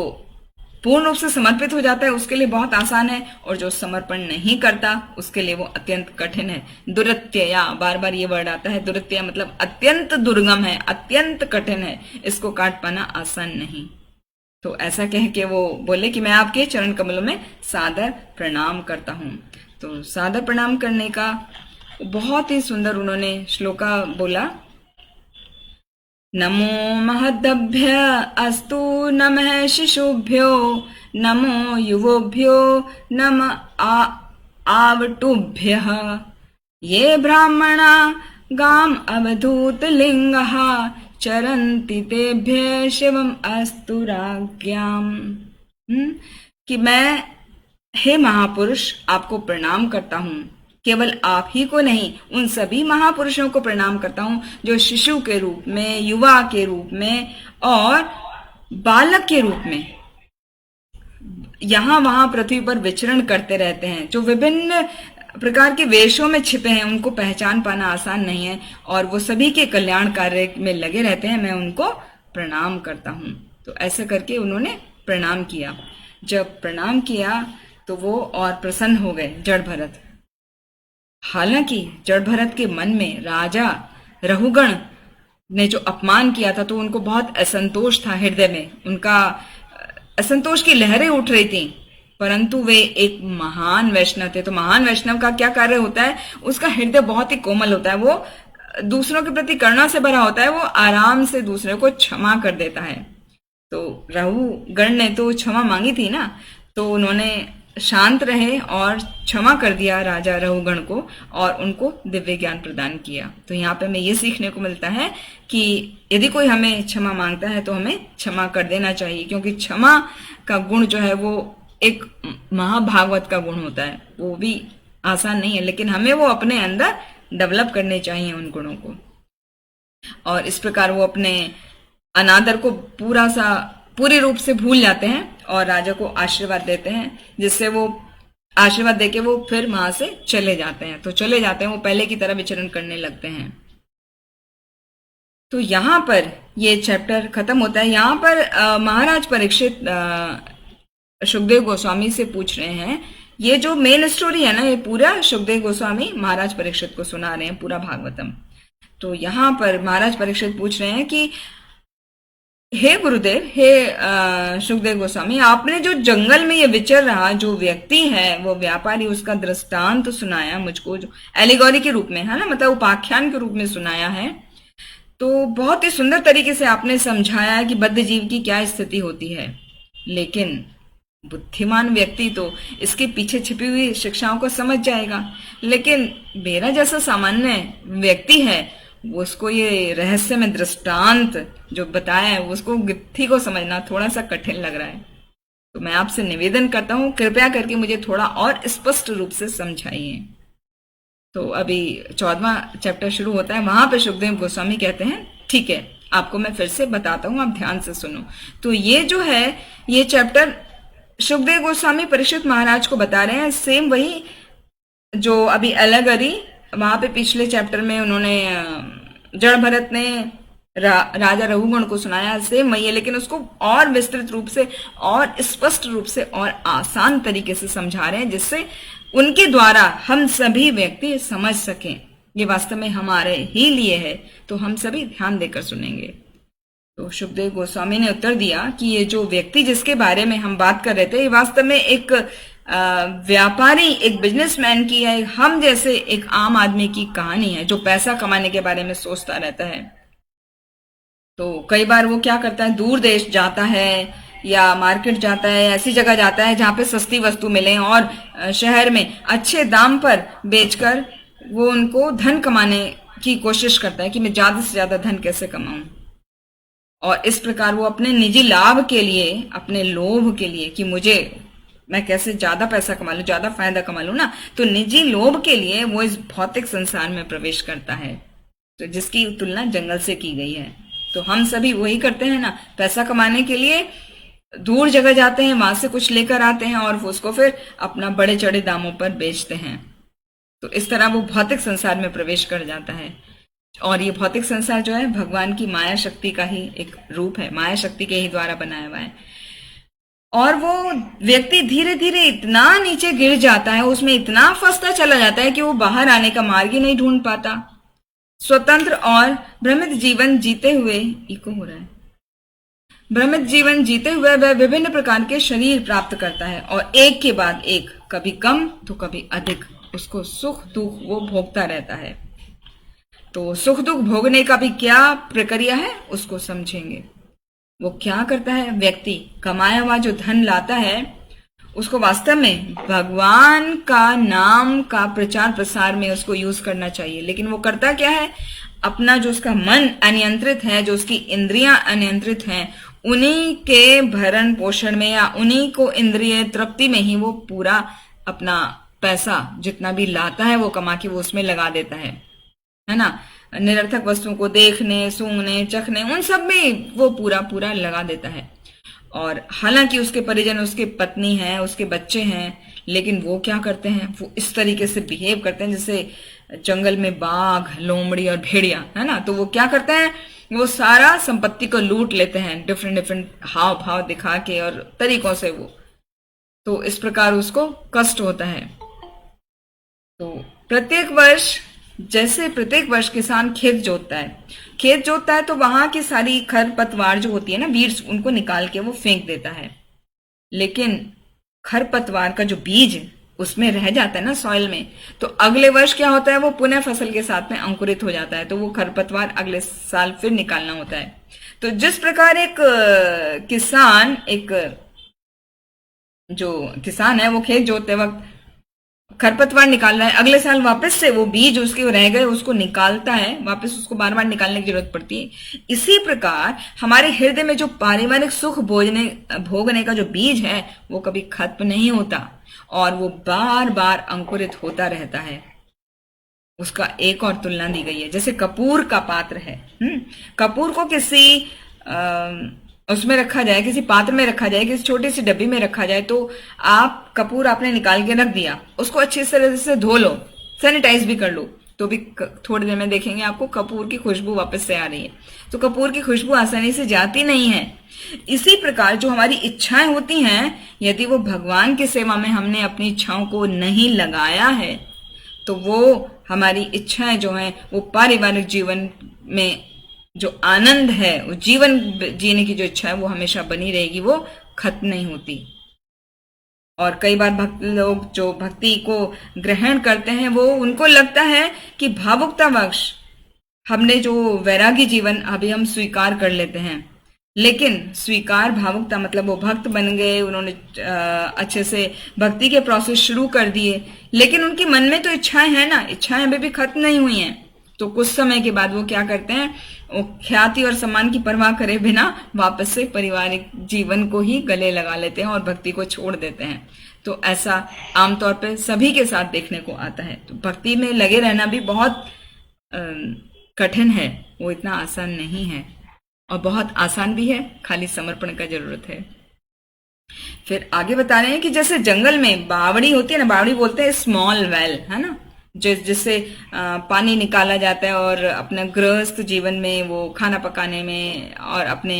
पूर्ण रूप से समर्पित हो जाता है उसके लिए बहुत आसान है, और जो समर्पण नहीं करता उसके लिए वो अत्यंत कठिन है। दुरत्यया, बार बार ये वर्ड आता है, दुरत्यया मतलब अत्यंत दुर्गम है, अत्यंत कठिन है, इसको काट पाना आसान नहीं। तो ऐसा कह के वो बोले कि मैं आपके चरण कमलों में सादर प्रणाम करता हूं। तो सादर प्रणाम करने का बहुत ही सुंदर उन्होंने श्लोका बोला। नमो महदभ्य अस्तु नमः शिशुभ्यो नमो युवोभ्यो नम आवटुभ्यः ये ब्राह्मणा गाम अवधूत लिंगः चरन्ति तेभ्य शिवम अस्तु राज्ञाम। कि मैं, हे महापुरुष, आपको प्रणाम करता हूँ। केवल आप ही को नहीं, उन सभी महापुरुषों को प्रणाम करता हूं जो शिशु के रूप में, युवा के रूप में और बालक के रूप में यहां वहां पृथ्वी पर विचरण करते रहते हैं, जो विभिन्न प्रकार के वेशों में छिपे हैं, उनको पहचान पाना आसान नहीं है और वो सभी के कल्याण कार्य में लगे रहते हैं। मैं उनको प्रणाम करता हूं। तो ऐसे करके उन्होंने प्रणाम किया। जब प्रणाम किया तो वो और प्रसन्न हो गए जड़ भरत। हालांकि जड़ भरत के मन में राजा रहुगण ने जो अपमान किया था तो उनको बहुत असंतोष था, हृदय में उनका असंतोष की लहरें उठ रही थी। परंतु वे एक महान वैष्णव थे। तो महान वैष्णव का क्या कार्य होता है, उसका हृदय बहुत ही कोमल होता है, वो दूसरों के प्रति करुणा से भरा होता है, वो आराम से दूसरे को क्षमा कर देता है। तो रहुगण ने तो क्षमा मांगी थी ना, तो उन्होंने शांत रहे और क्षमा कर दिया राजा रहुगण को और उनको दिव्य ज्ञान प्रदान किया। तो यहाँ पे हमें ये सीखने को मिलता है कि यदि कोई हमें क्षमा मांगता है तो हमें क्षमा कर देना चाहिए, क्योंकि क्षमा का गुण जो है वो एक महाभागवत का गुण होता है। वो भी आसान नहीं है, लेकिन हमें वो अपने अंदर डेवलप करने चाहिए उन गुणों को। और इस प्रकार वो अपने अनादर को पूरी रूप से भूल जाते हैं और राजा को आशीर्वाद देते हैं, जिससे वो आशीर्वाद देके वो फिर वहां से चले जाते हैं। तो चले जाते हैं, वो पहले की तरह विचरण करने लगते हैं। तो यहाँ पर ये चैप्टर खत्म होता है। यहाँ पर महाराज परीक्षित सुखदेव गोस्वामी से पूछ रहे हैं, ये जो मेन स्टोरी है ना, ये पूरा सुखदेव गोस्वामी महाराज परीक्षित को सुना रहे हैं, पूरा भागवतम। तो यहाँ पर महाराज परीक्षित पूछ रहे हैं कि हे गुरुदेव, हे सुखदेव गोस्वामी, आपने जो जंगल में ये विचर रहा जो व्यक्ति है, वो व्यापारी, उसका दृष्टांत सुनाया मुझको, जो एलिगोरी के रूप में है ना, मतलब उपाख्यान के रूप में सुनाया है। तो बहुत ही सुंदर तरीके से आपने समझाया कि बद्ध जीव की क्या स्थिति होती है। लेकिन बुद्धिमान व्यक्ति तो इसके पीछे छिपी हुई शिक्षाओं को समझ जाएगा, लेकिन मेरा जैसा सामान्य व्यक्ति है उसको ये रहस्य में दृष्टांत जो बताया है उसको गिट्ठी को समझना थोड़ा सा कठिन लग रहा है। तो मैं आपसे निवेदन करता हूं, कृपया करके मुझे थोड़ा और स्पष्ट रूप से समझाइए। तो अभी 14वां चैप्टर शुरू होता है। वहां पे सुखदेव गोस्वामी कहते हैं, ठीक है, आपको मैं फिर से बताता हूं, आप ध्यान से सुनो। तो ये जो है, ये चैप्टर सुखदेव गोस्वामी परीक्षित महाराज को बता रहे हैं, सेम वही जो अभी एलिगोरी वहां पे पिछले चैप्टर में उन्होंने जड़ भरत ने राजा रघुगण को सुनाया, सेम वही है, लेकिन उसको और विस्तृत रूप से और स्पष्ट रूप से और आसान तरीके से समझा रहे हैं, जिससे उनके द्वारा हम सभी व्यक्ति समझ सकें। ये वास्तव में हमारे ही लिए है, तो हम सभी ध्यान देकर सुनेंगे। तो सुखदेव गोस्वामी ने उत्तर दिया कि ये जो व्यक्ति जिसके बारे में हम बात कर रहे थे, ये वास्तव में एक व्यापारी, एक बिजनेसमैन की है, हम जैसे एक आम आदमी की कहानी है जो पैसा कमाने के बारे में सोचता रहता है। तो कई बार वो क्या करता है, दूर देश जाता है या मार्केट जाता है, ऐसी जगह जाता है जहां पे सस्ती वस्तु मिले और शहर में अच्छे दाम पर बेचकर वो उनको धन कमाने की कोशिश करता है कि मैं ज्यादा से ज्यादा धन कैसे कमाऊं। और इस प्रकार वो अपने निजी लाभ के लिए, अपने लोभ के लिए कि मैं कैसे ज्यादा पैसा कमा लूं, ज्यादा फायदा कमा लूं ना, तो निजी लोभ के लिए वो इस भौतिक संसार में प्रवेश करता है। तो जिसकी तुलना जंगल से की गई है। तो हम सभी वही करते हैं ना, पैसा कमाने के लिए दूर जगह जाते हैं, वहां से कुछ लेकर आते हैं और उसको फिर अपना बड़े चढ़े दामों पर बेचते हैं। तो इस तरह वो भौतिक संसार में प्रवेश कर जाता है। और ये भौतिक संसार जो है भगवान की माया शक्ति का ही एक रूप है, माया शक्ति के ही द्वारा बनाया हुआ है। और वो व्यक्ति धीरे धीरे इतना नीचे गिर जाता है, उसमें इतना फंसता चला जाता है कि वो बाहर आने का मार्ग ही नहीं ढूंढ पाता। स्वतंत्र और भ्रमित जीवन जीते हुए, इको हो रहा है, भ्रमित जीवन जीते हुए वह विभिन्न प्रकार के शरीर प्राप्त करता है और एक के बाद एक, कभी कम तो कभी अधिक, उसको सुख दुख वो भोगता रहता है। तो सुख दुख भोगने का भी क्या प्रक्रिया है उसको समझेंगे। वो क्या करता है, व्यक्ति कमाया हुआ जो धन लाता है उसको वास्तव में भगवान का नाम का प्रचार प्रसार में उसको यूज करना चाहिए। लेकिन वो करता क्या है, अपना जो उसका मन अनियंत्रित है, जो उसकी इंद्रियां अनियंत्रित हैं, उन्हीं के भरण पोषण में या उन्हीं को इंद्रिय तृप्ति में ही वो पूरा अपना पैसा जितना भी लाता है वो कमा के वो उसमें लगा देता है ना। निरर्थक वस्तुओं को देखने, सूंघने, चखने, उन सब में वो पूरा पूरा लगा देता है। और हालांकि उसके परिजन, उसके पत्नी है, उसके बच्चे हैं, लेकिन वो क्या करते हैं, वो इस तरीके से बिहेव करते हैं जैसे जंगल में बाघ, लोमड़ी और भेड़िया, है ना। तो वो क्या करते हैं, वो सारा संपत्ति को लूट लेते हैं डिफरेंट डिफरेंट हाव भाव दिखा के और तरीकों से वो। तो इस प्रकार उसको कष्ट होता है। तो प्रत्येक वर्ष किसान खेत जोतता है तो वहां की सारी खरपतवार जो होती है ना, वीड्स, उनको निकाल के वो फेंक देता है। लेकिन खरपतवार का जो बीज उसमें रह जाता है ना सॉइल में, तो अगले वर्ष क्या होता है, वो पुनः फसल के साथ में अंकुरित हो जाता है। तो वो खरपतवार अगले साल फिर निकालना होता है। तो जिस प्रकार एक किसान है वो खेत जोतते वक्त खरपतवार निकाल रहा है, अगले साल वापस से वो बीज उसके रह गए उसको निकालता है, वापस उसको बार बार निकालने की जरूरत पड़ती है। इसी प्रकार हमारे हृदय में जो पारिवारिक सुख भोगने का जो बीज है वो कभी खत्म नहीं होता और वो बार बार अंकुरित होता रहता है। उसका एक और तुलना दी गई है, जैसे कपूर का पात्र है। कपूर को किसी उसमें रखा जाए, किसी पात्र में रखा जाए, किसी छोटी सी डब्बी में रखा जाए, तो आप कपूर आपने निकाल के रख दिया, उसको अच्छी तरह से धो लो, सैनिटाइज भी कर लो, तो भी थोड़ी देर में देखेंगे आपको कपूर की खुशबू वापस से आ रही है। तो कपूर की खुशबू आसानी से जाती नहीं है। इसी प्रकार जो हमारी इच्छाएं होती हैं, यदि वो भगवान की सेवा में हमने अपनी इच्छाओं को नहीं लगाया है, तो वो हमारी इच्छाएं जो हैं वो पारिवारिक जीवन में जो आनंद है, वो जीवन जीने की जो इच्छा है वो हमेशा बनी रहेगी, वो खत्म नहीं होती। और कई बार भक्त लोग जो भक्ति को ग्रहण करते हैं वो उनको लगता है कि भावुकतावश हमने जो वैरागी जीवन अभी हम स्वीकार कर लेते हैं। लेकिन स्वीकार भावुकता मतलब वो भक्त बन गए, उन्होंने अच्छे से भक्ति के प्रोसेस शुरू कर दिए, लेकिन उनके मन में तो इच्छाएं हैं ना, इच्छाएं अभी भी खत्म नहीं हुई हैं। तो कुछ समय के बाद वो क्या करते हैं, वो ख्याति और सम्मान की परवाह करे बिना वापस से पारिवारिक जीवन को ही गले लगा लेते हैं और भक्ति को छोड़ देते हैं। तो ऐसा आमतौर पर सभी के साथ देखने को आता है। तो भक्ति में लगे रहना भी बहुत कठिन है, वो इतना आसान नहीं है, और बहुत आसान भी है, खाली समर्पण का जरूरत है। फिर आगे बता रहे हैं कि जैसे जंगल में बावड़ी होती है ना, बावड़ी बोलते हैं स्मॉल वेल, है ना, जिससे पानी निकाला जाता है और अपना गृहस्थ जीवन में वो खाना पकाने में और अपने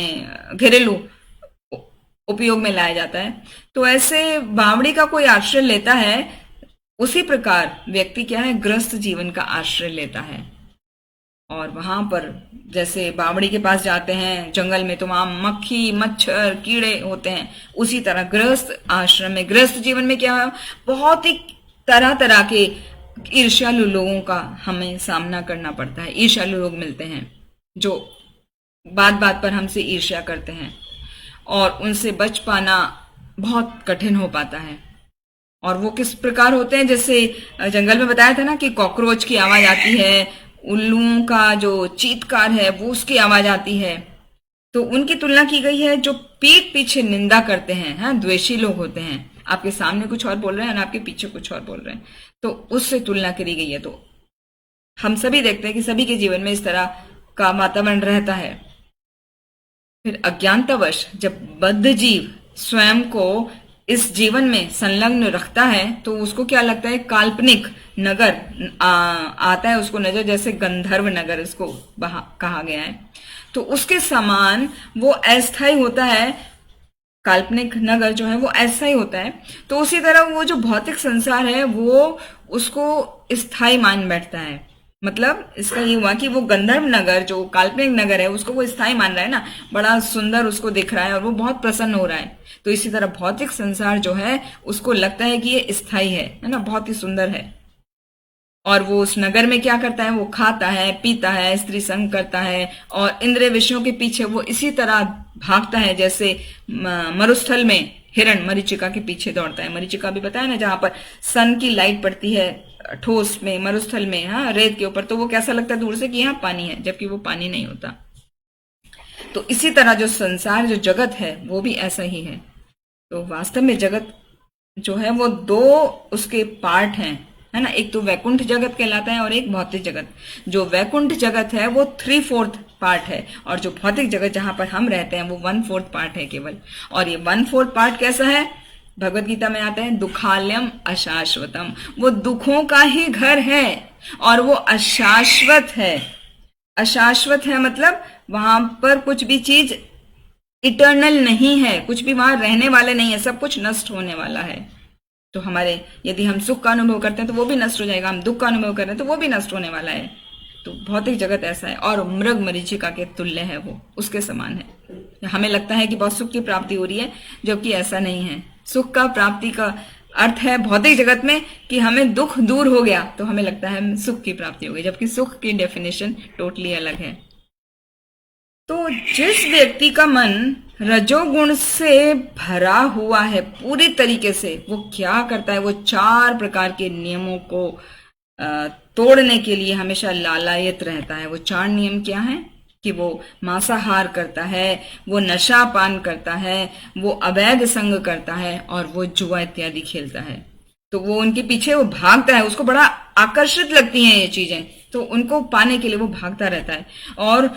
घरेलू उपयोग में लाया जाता है। तो ऐसे बावड़ी का कोई आश्रय लेता है, उसी प्रकार व्यक्ति क्या है, गृहस्थ जीवन का आश्रय लेता है। और वहां पर जैसे बावड़ी के पास जाते हैं जंगल में, तो वहां मक्खी, मच्छर, कीड़े होते हैं। उसी तरह गृहस्थ आश्रम में, गृहस्थ जीवन में क्या है, बहुत ही तरह तरह के ईर्ष्यालु लोगों का हमें सामना करना पड़ता है। ईर्ष्यालु लोग मिलते हैं जो बात बात पर हमसे ईर्ष्या करते हैं और उनसे बच पाना बहुत कठिन हो पाता है। और वो किस प्रकार होते हैं, जैसे जंगल में बताया था ना कि कॉकरोच की आवाज आती है, उल्लुओं का जो चीत्कार है वो उसकी आवाज आती है। तो उनकी तुलना की गई है जो पीठ पीछे निंदा करते हैं, हाँ, द्वेषी लोग होते हैं, आपके सामने कुछ और बोल रहे हैं और आपके पीछे कुछ और बोल रहे हैं, तो उससे तुलना करी गई है। तो हम सभी देखते हैं कि सभी के जीवन में इस तरह का वातावरण रहता है। फिर अज्ञानतावश जब बद्ध जीव स्वयं को इस जीवन में संलग्न रखता है तो उसको क्या लगता है, काल्पनिक नगर आता है उसको नजर, जैसे गंधर्व नगर इसको कहा गया है। तो उसके समान वो अस्थायी होता है, काल्पनिक नगर जो है वो ऐसा ही होता है। तो उसी तरह वो जो भौतिक संसार है वो उसको स्थायी मान बैठता है। मतलब इसका ये हुआ कि वो गंधर्व नगर जो काल्पनिक नगर है उसको वो स्थायी मान रहा है ना, बड़ा सुंदर उसको दिख रहा है और वो बहुत प्रसन्न हो रहा है। तो इसी तरह भौतिक संसार जो है उसको लगता है कि ये स्थायी है ना, बहुत ही सुंदर है। और वो उस नगर में क्या करता है, वो खाता है, पीता है, स्त्री संग करता है और इंद्रिय विषयों के पीछे वो इसी तरह भागता है जैसे मरुस्थल में हिरण मरीचिका के पीछे दौड़ता है। मरीचिका भी बताया ना, जहां पर सन की लाइट पड़ती है ठोस में, मरुस्थल में, हाँ, रेत के ऊपर, तो वो कैसा लगता है दूर से कि यहाँ पानी है, जबकि वो पानी नहीं होता। तो इसी तरह जो संसार, जो जगत है वो भी ऐसा ही है। तो वास्तव में जगत जो है वो दो उसके पार्ट हैं, है ना। एक तो वैकुंठ जगत कहलाता है और एक भौतिक जगत। जो वैकुंठ जगत है वो 3/4 पार्ट है और जो भौतिक जगत जहां पर हम रहते हैं वो 1/4 पार्ट है केवल। और ये 1/4 पार्ट कैसा है, भगवत गीता में आता है दुखालयम अशाश्वतम, वो दुखों का ही घर है और वो अशाश्वत है। अशाश्वत है मतलब वहां पर कुछ भी चीज इटर्नल नहीं है, कुछ भी वहां रहने वाला नहीं है, सब कुछ नष्ट होने वाला है। तो हमारे यदि हम सुख का अनुभव करते हैं तो वो भी नष्ट हो जाएगा, हम दुख का अनुभव कर रहे हैं तो वो भी नष्ट होने वाला है। तो भौतिक जगत ऐसा है और मृग मरीचिका के तुल्य है, वो उसके समान है। हमें लगता है कि बहुत सुख की प्राप्ति हो रही है, जबकि ऐसा नहीं है। सुख का प्राप्ति का अर्थ है भौतिक जगत में कि हमें दुख दूर हो गया तो हमें लगता है सुख की प्राप्ति हो गई, जबकि सुख की डेफिनेशन टोटली अलग है। तो जिस व्यक्ति का मन रजोगुण से भरा हुआ है पूरी तरीके से, वो क्या करता है, वो 4 प्रकार के नियमों को तोड़ने के लिए हमेशा लालायित रहता है। वो 4 नियम क्या हैं कि वो मांसाहार करता है, वो नशा पान करता है, वो अवैध संग करता है और वो जुआ इत्यादि खेलता है। तो वो उनके पीछे वो भागता है, उसको बड़ा आकर्षित लगती हैं ये चीजें, तो उनको पाने के लिए वो भागता रहता है। और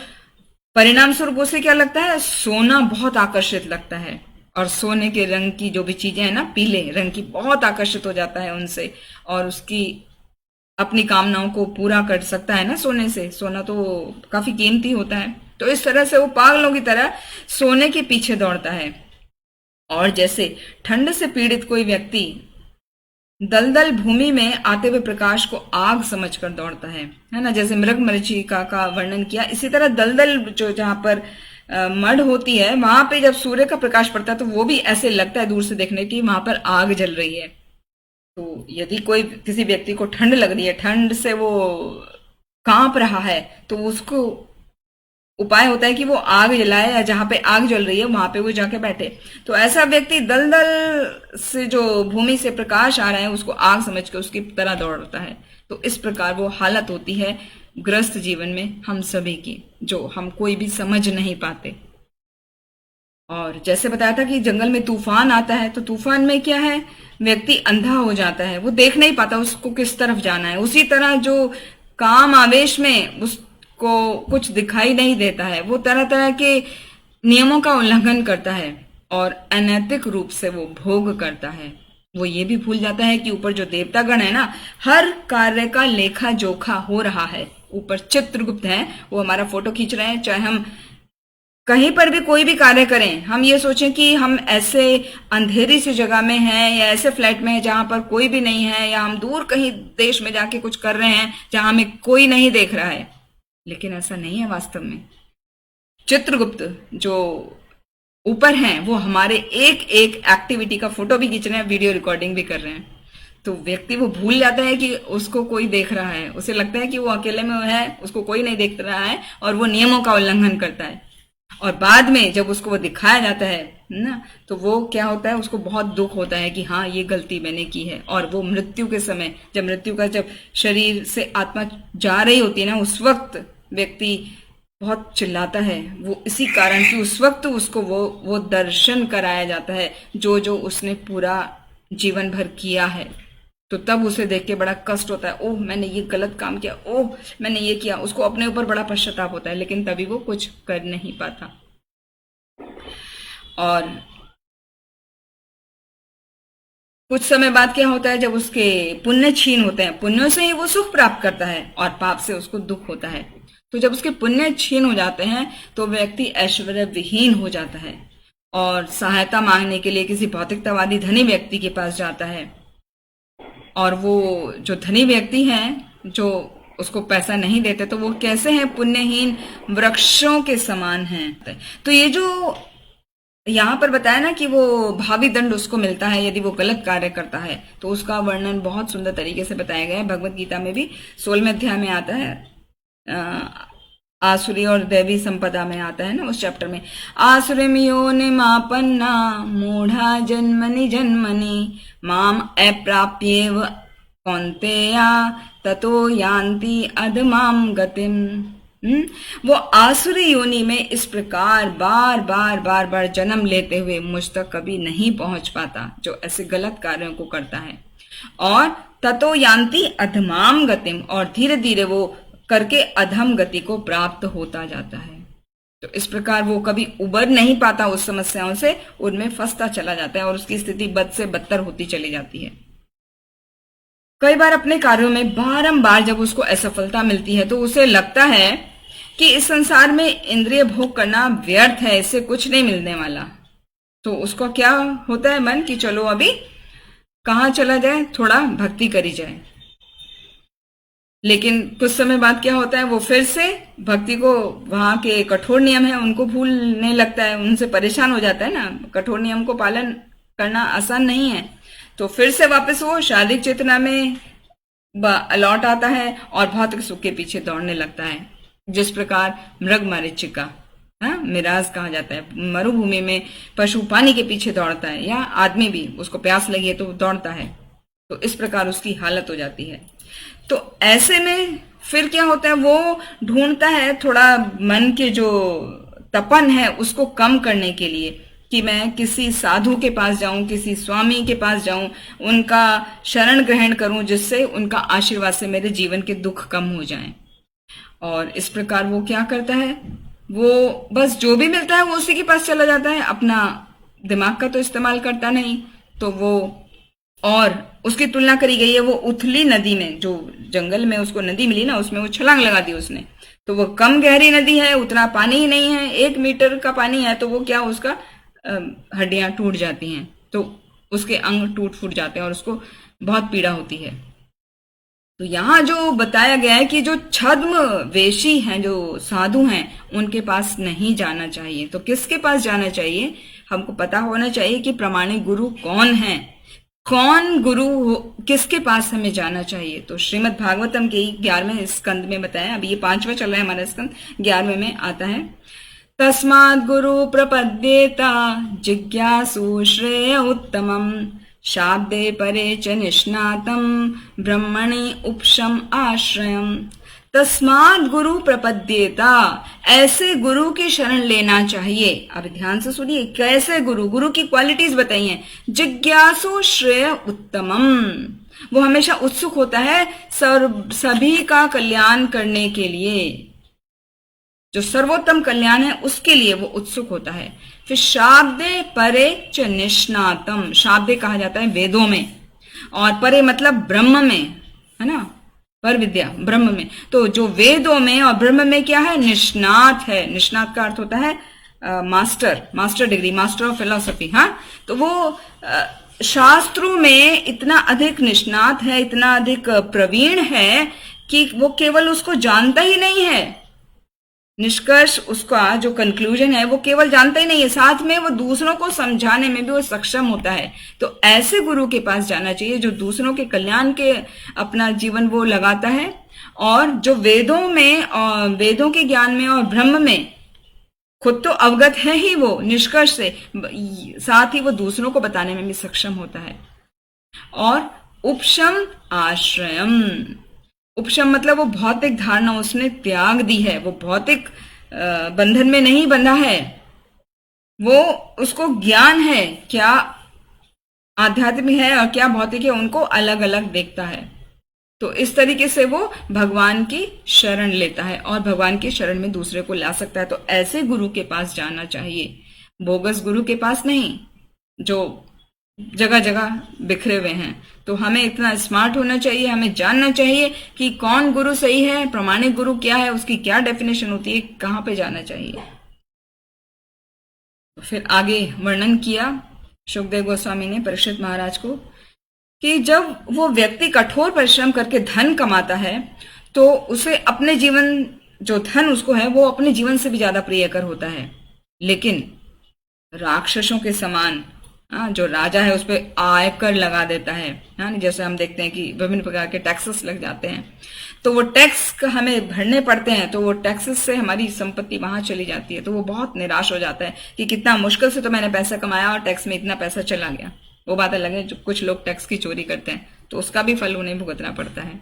परिणाम स्वरूप उसे क्या लगता है, सोना बहुत आकर्षित लगता है और सोने के रंग की जो भी चीजें हैं ना, पीले रंग की, बहुत आकर्षित हो जाता है उनसे और उसकी अपनी कामनाओं को पूरा कर सकता है ना सोने से। सोना तो काफी कीमती होता है। तो इस तरह से वो पागलों की तरह सोने के पीछे दौड़ता है। और जैसे ठंड से पीड़ित कोई व्यक्ति दलदल भूमि में आते हुए प्रकाश को आग समझकर दौड़ता है ना, जैसे मृग मरीचिका का वर्णन किया। इसी तरह दलदल जो जहां पर मड होती है वहां पे जब सूर्य का प्रकाश पड़ता है तो वो भी ऐसे लगता है दूर से देखने की वहां पर आग जल रही है। तो यदि कोई किसी व्यक्ति को ठंड लग रही है, ठंड से वो कांप रहा है, तो उसको उपाय होता है कि वो आग जलाए या जहां पे आग जल रही है वहां पे वो जाके बैठे। तो ऐसा व्यक्ति दलदल से जो भूमि से प्रकाश आ रहा है उसको आग समझ के उसकी तरह दौड़ता है। तो इस प्रकार वो हालत होती है ग्रस्त जीवन में हम सभी की, जो हम कोई भी समझ नहीं पाते। और जैसे बताया था कि जंगल में तूफान आता है, तो तूफान में क्या है, व्यक्ति अंधा हो जाता है, वो देख नहीं पाता उसको किस तरफ जाना है। उसी तरह जो काम आवेश में उसको कुछ दिखाई नहीं देता है, वो तरह तरह के नियमों का उल्लंघन करता है और अनैतिक रूप से वो भोग करता है। वो ये भी भूल जाता है कि ऊपर जो देवतागण है ना, हर कार्य का लेखा जोखा हो रहा है। ऊपर चित्रगुप्त है, वो हमारा फोटो खींच रहे हैं। चाहे हम कहीं पर भी कोई भी कार्य करें, हम ये सोचें कि हम ऐसे अंधेरी सी जगह में हैं या ऐसे फ्लैट में हैं जहां पर कोई भी नहीं है, या हम दूर कहीं देश में जाके कुछ कर रहे हैं जहां हमें कोई नहीं देख रहा है, लेकिन ऐसा नहीं है वास्तव में। चित्रगुप्त जो ऊपर हैं वो हमारे एक एक एक्टिविटी का फोटो भी खींच रहे हैं, वीडियो रिकॉर्डिंग भी कर रहे हैं। तो व्यक्ति वो भूल जाता है कि उसको कोई देख रहा है, उसे लगता है कि वो अकेले में है, उसको कोई नहीं देख रहा है और वो नियमों का उल्लंघन करता है। और बाद में जब उसको वो दिखाया जाता है ना, तो वो क्या होता है, उसको बहुत दुख होता है कि हाँ ये गलती मैंने की है। और वो मृत्यु के समय, जब मृत्यु का जब शरीर से आत्मा जा रही होती है ना, उस वक्त व्यक्ति बहुत चिल्लाता है। वो इसी कारण कि उस वक्त उसको वो दर्शन कराया जाता है जो जो उसने पूरा जीवन भर किया है। तो तब उसे देख के बड़ा कष्ट होता है, ओह मैंने ये गलत काम किया, ओह मैंने ये किया, उसको अपने ऊपर बड़ा पश्चाताप होता है, लेकिन तभी वो कुछ कर नहीं पाता। और कुछ समय बाद क्या होता है, जब उसके पुण्य छीन होते हैं, पुण्यों से ही वो सुख प्राप्त करता है और पाप से उसको दुख होता है। तो जब उसके पुण्य छीन हो जाते हैं तो व्यक्ति ऐश्वर्य विहीन हो जाता है और सहायता मांगने के लिए किसी भौतिकतावादी धनी व्यक्ति के पास जाता है। और वो जो धनी व्यक्ति हैं जो उसको पैसा नहीं देते, तो वो कैसे हैं, पुण्यहीन वृक्षों के समान हैं। तो ये जो यहाँ पर बताया ना कि वो भावी दंड उसको मिलता है यदि वो गलत कार्य करता है, तो उसका वर्णन बहुत सुंदर तरीके से बताया गया है। भगवत गीता में भी 16वें अध्याय में आता है, आसुरी और दैवी संपदा में आता है ना, उस चैप्टर में, आसुरिम योनिमापन्ना मूढ़ा जन्मनि जन्मनि माम अप्राप्येव कौन्तेया ततो यान्ति अधमाम गतिम। वो आसुरी योनि में इस प्रकार बार बार बार बार जन्म लेते हुए मुझ तक कभी नहीं पहुंच पाता, जो ऐसे गलत कार्यों को करता है। और ततो यान्ति अधमाम गतिम, और धीरे धीरे वो करके अधम गति को प्राप्त होता जाता है। तो इस प्रकार वो कभी उबर नहीं पाता उस समस्याओं से, उनमें फंसता चला जाता है और उसकी स्थिति बद से बदतर होती चली जाती है। कई बार अपने कार्यों में बारंबार जब उसको असफलता मिलती है तो उसे लगता है कि इस संसार में इंद्रिय भोग करना व्यर्थ है, इससे कुछ नहीं मिलने वाला। तो उसको क्या होता है मन, कि चलो अभी कहाँ चला जाए, थोड़ा भक्ति करी जाए। लेकिन कुछ समय बाद क्या होता है, वो फिर से भक्ति को, वहां के कठोर नियम है उनको भूलने लगता है, उनसे परेशान हो जाता है ना, कठोर नियम को पालन करना आसान नहीं है। तो फिर से वापस वो शारीरिक चेतना में लौट आता है और भौतिक सुख के पीछे दौड़ने लगता है। जिस प्रकार मृग मरीचिका, मिराज कहा जाता है, मरुभूमि में पशु पानी के पीछे दौड़ता है, या आदमी भी उसको प्यास लगी है तो दौड़ता है, तो इस प्रकार उसकी हालत हो जाती है। तो ऐसे में फिर क्या होता है, वो ढूंढता है थोड़ा मन के जो तपन है उसको कम करने के लिए, कि मैं किसी साधु के पास जाऊं, किसी स्वामी के पास जाऊं, उनका शरण ग्रहण करूं, जिससे उनका आशीर्वाद से मेरे जीवन के दुख कम हो जाएं। और इस प्रकार वो क्या करता है, वो बस जो भी मिलता है वो उसी के पास चला जाता है, अपना दिमाग का तो इस्तेमाल करता नहीं। तो वो, और उसकी तुलना करी गई है वो उथली नदी में, जो जंगल में उसको नदी मिली ना, उसमें वो छलांग लगा दी उसने, तो वो कम गहरी नदी है, उतना पानी ही नहीं है, 1 मीटर का पानी है, तो वो क्या, उसका हड्डियां टूट जाती हैं, तो उसके अंग टूट फूट जाते हैं और उसको बहुत पीड़ा होती है। तो यहाँ जो बताया गया है कि जो छद्म वेशी हैं, जो साधु हैं, उनके पास नहीं जाना चाहिए। तो किसके पास जाना चाहिए, हमको पता होना चाहिए कि प्रामाणिक गुरु कौन है, कौन गुरु हो, किसके पास हमें जाना चाहिए। तो श्रीमद् भागवतम के 11वें स्कंद में बताया, अभी ये 5वां चल रहा है हमारा स्कंद, 11वें में आता है, तस्माद् गुरु प्रपद्येता जिज्ञासु श्रेय उत्तमम् शाब्दे परे च निष्णातम ब्रह्मणि उपशम आश्रयम। तस्माद् गुरु प्रपद्येता, ऐसे गुरु की शरण लेना चाहिए। अब ध्यान से सुनिए, कैसे गुरु, गुरु की क्वालिटीज बताई हैं। जिज्ञासु श्रेय उत्तमम, वो हमेशा उत्सुक होता है सभी का कल्याण करने के लिए, जो सर्वोत्तम कल्याण है उसके लिए वो उत्सुक होता है। फिर शाब्दे परे च निष्णातम, शाब्दे कहा जाता है वेदों में, और परे मतलब ब्रह्म में, है ना, पर विद्या ब्रह्म में। तो जो वेदों में और ब्रह्म में क्या है, निष्णात है। निष्णात का अर्थ होता है master degree, master of philosophy. हाँ, तो वो शास्त्रों में इतना अधिक निष्णात है, इतना अधिक प्रवीण है कि वो केवल उसको जानता ही नहीं है, निष्कर्ष उसका जो कंक्लूजन है वो केवल जानता ही नहीं है, साथ में वो दूसरों को समझाने में भी वो सक्षम होता है। तो ऐसे गुरु के पास जाना चाहिए जो दूसरों के कल्याण के अपना जीवन वो लगाता है, और जो वेदों में और वेदों के ज्ञान में और ब्रह्म में खुद तो अवगत है ही वो निष्कर्ष से, साथ ही वो दूसरों को बताने में भी सक्षम होता है। और उपशम आश्रयम, उपशम मतलब वो भौतिक धारणा उसने त्याग दी है, वो भौतिक बंधन में नहीं बंधा है, वो उसको ज्ञान है क्या आध्यात्मिक है और क्या भौतिक है, उनको अलग अलग देखता है। तो इस तरीके से वो भगवान की शरण लेता है और भगवान की शरण में दूसरे को ला सकता है। तो ऐसे गुरु के पास जाना चाहिए, बोगस गुरु के पास नहीं, जो जगह जगह बिखरे हुए हैं। तो हमें इतना स्मार्ट होना चाहिए, हमें जानना चाहिए कि कौन गुरु सही है, प्रमाणिक गुरु क्या है, उसकी क्या डेफिनेशन होती है, कहाँ पे जाना चाहिए। तो फिर आगे वर्णन किया शुकदेव गोस्वामी ने परीक्षित महाराज को कि जब वो व्यक्ति कठोर परिश्रम करके धन कमाता है तो उसे अपने जीवन, जो धन उसको है वो अपने जीवन से भी ज्यादा प्रियकर होता है। लेकिन राक्षसों के समान जो राजा है उस पर आयकर लगा देता है, जैसे हम देखते हैं कि विभिन्न प्रकार के टैक्सेस लग जाते हैं, तो वो टैक्स हमें भरने पड़ते हैं, तो वो टैक्सेस से हमारी संपत्ति वहां चली जाती है। तो वो बहुत निराश हो जाता है कि कितना मुश्किल से तो मैंने पैसा कमाया और टैक्स में इतना पैसा चला गया। वो बात अलग है, जो कुछ लोग टैक्स की चोरी करते हैं तो उसका भी फल उन्हें भुगतना पड़ता है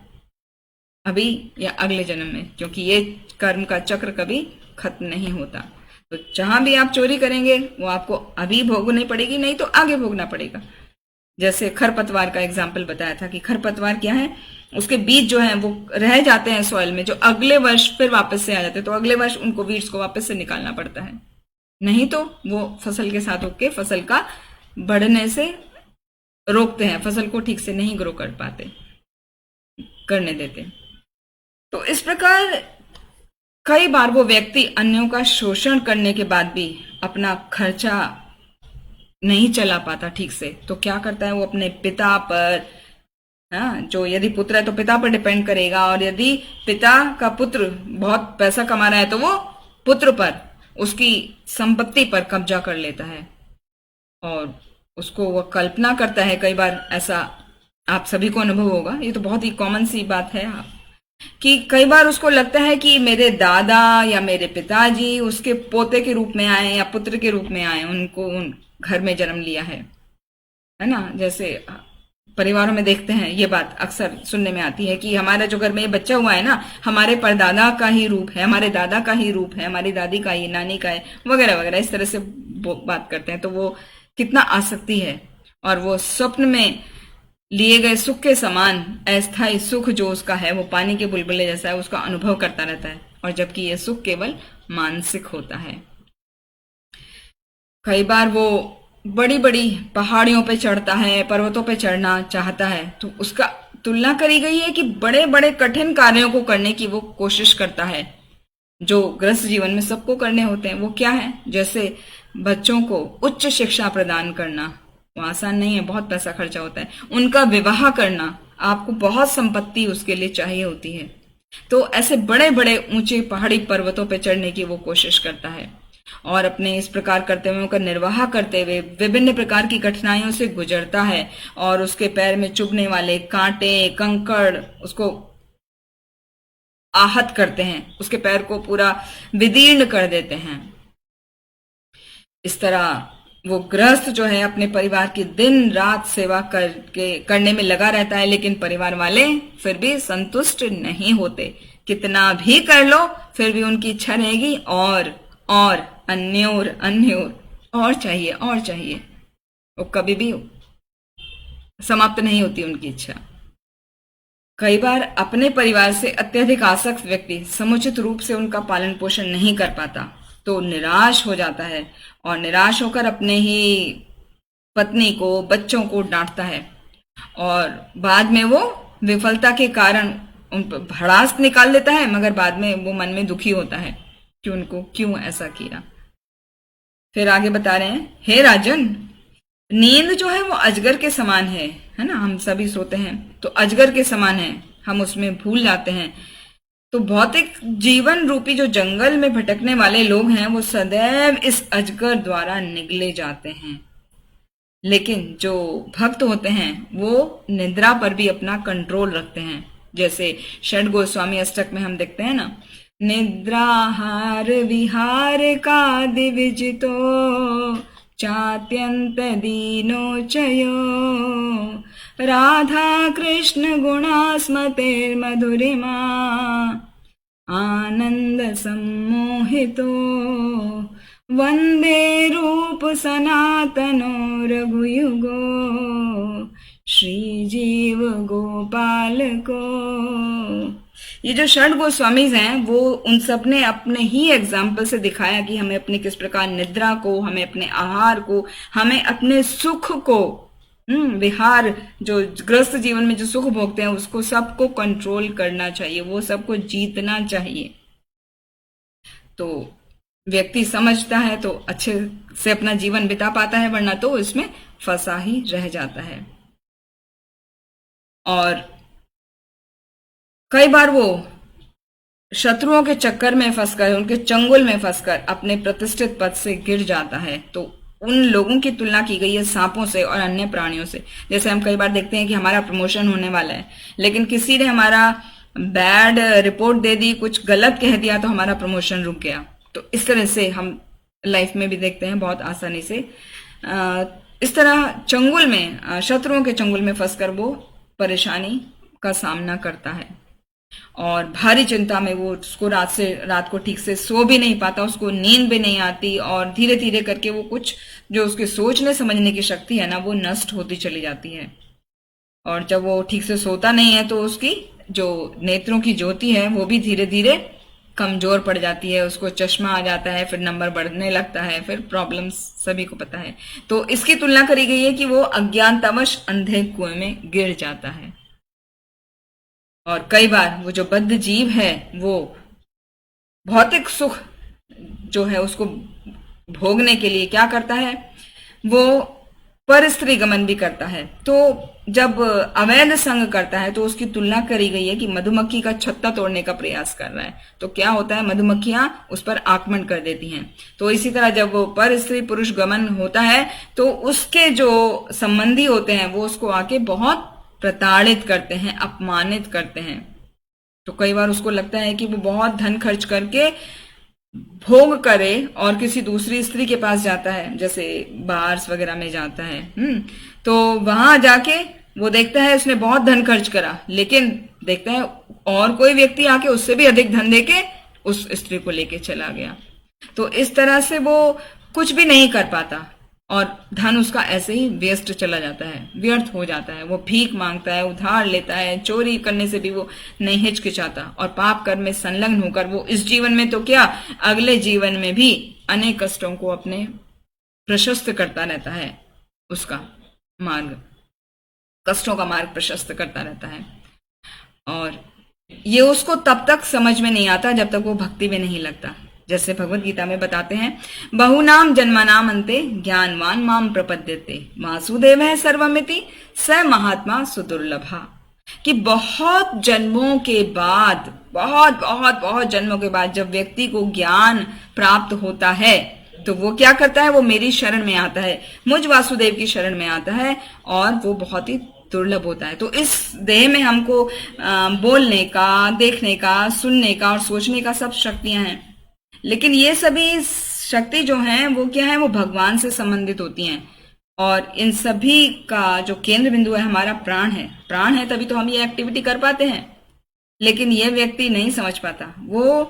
अभी या अगले जन्म में, क्योंकि ये कर्म का चक्र कभी खत्म नहीं होता। तो जहां भी आप चोरी करेंगे वो आपको अभी भोगनी पड़ेगी, नहीं तो आगे भोगना पड़ेगा। जैसे खरपतवार का एग्जाम्पल बताया था कि खरपतवार क्या है, उसके बीज जो हैं वो रह जाते हैं सॉइल में, जो अगले वर्ष फिर वापस से आ जाते हैं, तो अगले वर्ष उनको बीज को वापस से निकालना पड़ता है, नहीं तो वो फसल के साथ होके फसल का बढ़ने से रोकते हैं, फसल को ठीक से नहीं ग्रो कर पाते, करने देते। तो इस प्रकार कई बार वो व्यक्ति अन्यों का शोषण करने के बाद भी अपना खर्चा नहीं चला पाता ठीक से, तो क्या करता है वो अपने पिता पर, जो यदि पुत्र है तो पिता पर डिपेंड करेगा, और यदि पिता का पुत्र बहुत पैसा कमा रहा है तो वो पुत्र पर, उसकी संपत्ति पर कब्जा कर लेता है और उसको वो कल्पना करता है। कई बार ऐसा आप सभी को अनुभव होगा, ये तो बहुत ही कॉमन सी बात है कि कई बार उसको लगता है कि मेरे दादा या मेरे पिताजी उसके पोते के रूप में आए या पुत्र के रूप में आए, उनको उन घर में जन्म लिया है ना। जैसे परिवारों में देखते हैं, ये बात अक्सर सुनने में आती है कि हमारा जो घर में ये बच्चा हुआ है ना, हमारे परदादा का ही रूप है, हमारे दादा का ही रूप है, हमारी दादी का ही, नानी का है, वगैरह वगैरह, इस तरह से बात करते हैं। तो वो कितना आसक्ति है, और वो स्वप्न में लिए गए सुख के समान अस्थायी सुख जो उसका है वो पानी के बुलबुले जैसा है, उसका अनुभव करता रहता है, और जबकि ये सुख केवल मानसिक होता है। कई बार वो बड़ी बड़ी पहाड़ियों पे चढ़ता है, पर्वतों पे चढ़ना चाहता है, तो उसका तुलना करी गई है कि बड़े बड़े कठिन कार्यों को करने की वो कोशिश करता है, जो गृहस्थ जीवन में सबको करने होते हैं। वो क्या है, जैसे बच्चों को उच्च शिक्षा प्रदान करना, वो आसान नहीं है, बहुत पैसा खर्चा होता है। उनका विवाह करना, आपको बहुत संपत्ति उसके लिए चाहिए होती है। तो ऐसे बड़े बड़े ऊंचे पहाड़ी पर्वतों पर चढ़ने की वो कोशिश करता है, और अपने इस प्रकार करते हुए, उनका निर्वाह करते हुए विभिन्न प्रकार की कठिनाइयों से गुजरता है, और उसके पैर में चुभने वाले कांटे, कंकड़ उसको आहत करते हैं, उसके पैर को पूरा विदीर्ण कर देते हैं। इस तरह वो गृहस्थ जो है अपने परिवार की दिन रात सेवा करने में लगा रहता है, लेकिन परिवार वाले फिर भी संतुष्ट नहीं होते। कितना भी कर लो फिर भी उनकी इच्छा रहेगी और अन्योर और चाहिए और चाहिए, वो कभी भी समाप्त नहीं होती उनकी इच्छा। कई बार अपने परिवार से अत्यधिक आसक्त व्यक्ति समुचित रूप से उनका पालन पोषण नहीं कर पाता, तो निराश हो जाता है, और निराश होकर अपने ही पत्नी को, बच्चों को डांटता है, और बाद में वो विफलता के कारण उन पर भड़ास निकाल देता है, मगर बाद में वो मन में दुखी होता है कि उनको क्यों ऐसा किया। फिर आगे बता रहे हैं, हे राजन, नींद जो है वो अजगर के समान है ना, हम सभी सोते हैं तो अजगर के समान है, हम उसमें भूल जाते हैं। तो भौतिक जीवन रूपी जो जंगल में भटकने वाले लोग हैं वो सदैव इस अजगर द्वारा निगले जाते हैं, लेकिन जो भक्त होते हैं वो निद्रा पर भी अपना कंट्रोल रखते हैं। जैसे षड गोस्वामी अष्टक में हम देखते हैं ना, निद्राहार विहार का दिविजितो चात्यंत दीनो चयो राधा कृष्ण गुणास्मते मधुरिमा आनंद सम्मोहितो वंदे रूप सनातनो रघुयुगो श्री जीव गोपाल को। ये जो षड गोस्वामीज हैं वो उन सब ने अपने ही एग्जाम्पल से दिखाया कि हमें अपने किस प्रकार निद्रा को, हमें अपने आहार को, हमें अपने सुख को, विहार जो ग्रस्त जीवन में जो सुख भोगते हैं उसको सबको कंट्रोल करना चाहिए, वो सबको जीतना चाहिए। तो व्यक्ति समझता है तो अच्छे से अपना जीवन बिता पाता है, वरना तो इसमें फंसा ही रह जाता है। और कई बार वो शत्रुओं के चक्कर में फंसकर, उनके चंगुल में फंसकर अपने प्रतिष्ठित पद से गिर जाता है। तो उन लोगों की तुलना की गई है सांपों से और अन्य प्राणियों से। जैसे हम कई बार देखते हैं कि हमारा प्रमोशन होने वाला है, लेकिन किसी ने हमारा बैड रिपोर्ट दे दी, कुछ गलत कह दिया, तो हमारा प्रमोशन रुक गया। तो इस तरह से हम लाइफ में भी देखते हैं बहुत आसानी से। इस तरह चंगुल में, शत्रुओं के चंगुल में फंसकर वो परेशानी का सामना करता है और भारी चिंता में वो उसको रात को ठीक से सो भी नहीं पाता, उसको नींद भी नहीं आती, और धीरे धीरे करके वो कुछ जो उसके सोचने समझने की शक्ति है ना, वो नष्ट होती चली जाती है। और जब वो ठीक से सोता नहीं है तो उसकी जो नेत्रों की ज्योति है वो भी धीरे धीरे कमजोर पड़ जाती है, उसको चश्मा आ जाता है, फिर नंबर बढ़ने लगता है, फिर प्रॉब्लम्स सभी को पता है। तो इसकी तुलना करी गई है कि वो अज्ञानतावश अंधे कुएं में गिर जाता है। और कई बार वो जो बद्ध जीव है वो भौतिक सुख जो है उसको भोगने के लिए क्या करता है, वो पर स्त्री गमन भी करता है। तो जब अवैध संग करता है तो उसकी तुलना करी गई है कि मधुमक्खी का छत्ता तोड़ने का प्रयास कर रहा है। तो क्या होता है, मधुमक्खियां उस पर आक्रमण कर देती हैं। तो इसी तरह जब वो पर स्त्री पुरुष गमन होता है तो उसके जो संबंधी होते हैं वो उसको आके बहुत प्रताड़ित करते हैं, अपमानित करते हैं। तो कई बार उसको लगता है कि वो बहुत धन खर्च करके भोग करे और किसी दूसरी स्त्री के पास जाता है, जैसे बार्स वगैरह में जाता है। तो वहां जाके वो देखता है उसने बहुत धन खर्च करा, लेकिन देखता है और कोई व्यक्ति आके उससे भी अधिक धन देके उस स्त्री को लेके चला गया। तो इस तरह से वो कुछ भी नहीं कर पाता और धन उसका ऐसे ही वेस्ट चला जाता है, व्यर्थ हो जाता है। वो भीख मांगता है, उधार लेता है, चोरी करने से भी वो नहीं हिचकिचाता, और पाप कर्म में संलग्न होकर वो इस जीवन में तो क्या, अगले जीवन में भी अनेक कष्टों को अपने प्रशस्त करता रहता है। उसका मार्ग, कष्टों का मार्ग प्रशस्त करता रहता है। और ये उसको तब तक समझ में नहीं आता जब तक वो भक्ति में नहीं लगता। जैसे भगवत गीता में बताते हैं, बहुनाम जन्मनाम अंते ज्ञानवान माम प्रपद्यते वासुदेव है सर्वमिति स महात्मा सुदुर्लभा। कि बहुत जन्मों के बाद, बहुत जन्मों के बाद जब व्यक्ति को ज्ञान प्राप्त होता है तो वो क्या करता है, वो मेरी शरण में आता है, मुझ वासुदेव की शरण में आता है, और वो बहुत ही दुर्लभ होता है। तो इस देह में हमको बोलने का, देखने का, सुनने का और सोचने का सब शक्तियां हैं, लेकिन ये सभी शक्ति जो हैं वो क्या है, वो भगवान से संबंधित होती हैं। और इन सभी का जो केंद्र बिंदु है हमारा प्राण है। प्राण है तभी तो हम ये एक्टिविटी कर पाते हैं, लेकिन ये व्यक्ति नहीं समझ पाता। वो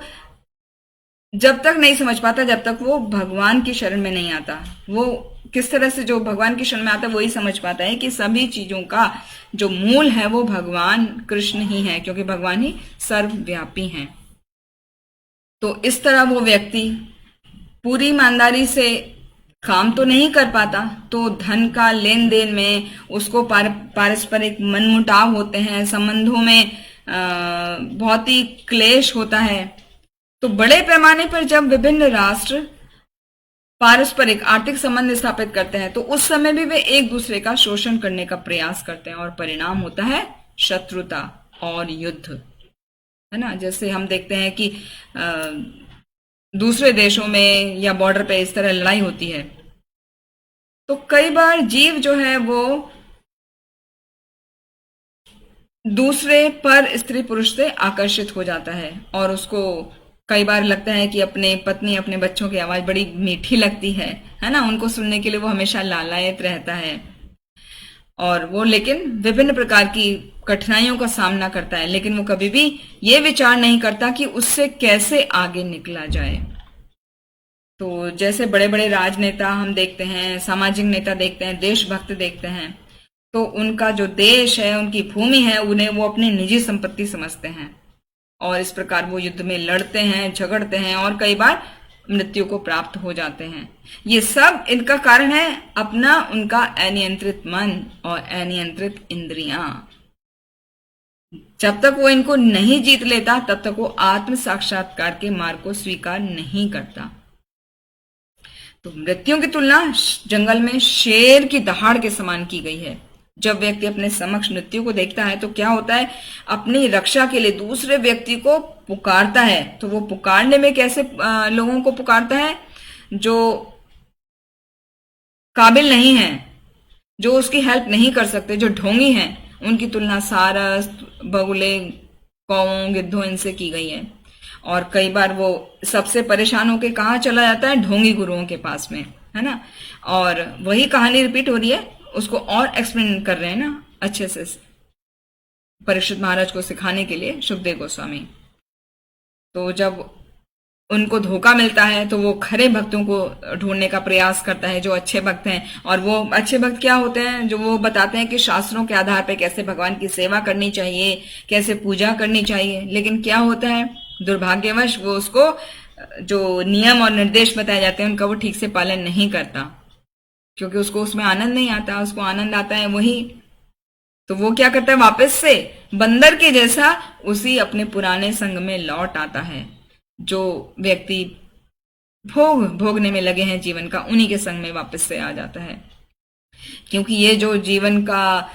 जब तक नहीं समझ पाता जब तक वो भगवान की शरण में नहीं आता। वो किस तरह से जो भगवान की शरण में आता है वही समझ पाता है कि सभी चीजों का जो मूल है वो भगवान कृष्ण ही है, क्योंकि भगवान ही सर्वव्यापी हैं। तो इस तरह वो व्यक्ति पूरी ईमानदारी से काम तो नहीं कर पाता, तो धन का लेन देन में उसको पारस्परिक मनमुटाव होते हैं, संबंधों में बहुत ही क्लेश होता है। तो बड़े पैमाने पर जब विभिन्न राष्ट्र पारस्परिक आर्थिक संबंध स्थापित करते हैं तो उस समय भी वे एक दूसरे का शोषण करने का प्रयास करते हैं, और परिणाम होता है शत्रुता और युद्ध, है ना। जैसे हम देखते हैं कि दूसरे देशों में या बॉर्डर पे इस तरह लड़ाई होती है, तो कई बार जीव जो है वो दूसरे पर स्त्री पुरुष से आकर्षित हो जाता है, और उसको कई बार लगता है कि अपने पत्नी, अपने बच्चों की आवाज बड़ी मीठी लगती है ना, उनको सुनने के लिए वो हमेशा लालायित रहता है। और वो लेकिन विभिन्न प्रकार की कठिनाइयों का सामना करता है, लेकिन वो कभी भी ये विचार नहीं करता कि उससे कैसे आगे निकला जाए। तो जैसे बड़े बड़े राजनेता हम देखते हैं, सामाजिक नेता देखते हैं, देशभक्त देखते हैं, तो उनका जो देश है, उनकी भूमि है, उन्हें वो अपनी निजी संपत्ति समझते हैं और इस प्रकार वो युद्ध में लड़ते हैं, झगड़ते हैं और कई बार मृत्यु को प्राप्त हो जाते हैं। ये सब इनका कारण है अपना उनका अनियंत्रित मन और अनियंत्रित इंद्रियां। जब तक वो इनको नहीं जीत लेता तब तक वो आत्म साक्षात्कार के मार्ग को स्वीकार नहीं करता। तो मृत्यु की तुलना जंगल में शेर की दहाड़ के समान की गई है। जब व्यक्ति अपने समक्ष मृत्यु को देखता है तो क्या होता है, अपनी रक्षा के लिए दूसरे व्यक्ति को पुकारता है। तो वो पुकारने में कैसे लोगों को पुकारता है, जो काबिल नहीं है, जो उसकी हेल्प नहीं कर सकते, जो ढोंगी हैं, उनकी तुलना सारस, बगुले, कौओं, गिद्धों इनसे की गई है। और कई बार वो सबसे परेशान होकर कहाँ चला जाता है, ढोंगी गुरुओं के पास में, है ना। और वही कहानी रिपीट हो रही है, उसको और एक्सप्लेन कर रहे हैं ना अच्छे से परीक्षित महाराज को सिखाने के लिए सुखदेव गोस्वामी। तो जब उनको धोखा मिलता है तो वो खरे भक्तों को ढूंढने का प्रयास करता है, जो अच्छे भक्त हैं। और वो अच्छे भक्त क्या होते हैं, जो वो बताते हैं कि शास्त्रों के आधार पर कैसे भगवान की सेवा करनी चाहिए, कैसे पूजा करनी चाहिए। लेकिन क्या होता है, दुर्भाग्यवश वो उसको जो नियम और निर्देश बताए जाते हैं उनका वो ठीक से पालन नहीं करता, क्योंकि उसको उसमें आनंद नहीं आता। उसको आनंद आता है वही, तो वो क्या करता है, वापस से बंदर के जैसा उसी अपने पुराने संग में लौट आता है। जो व्यक्ति भोगने में लगे हैं जीवन का, उन्हीं के संग में वापस से आ जाता है। क्योंकि ये जो जीवन का,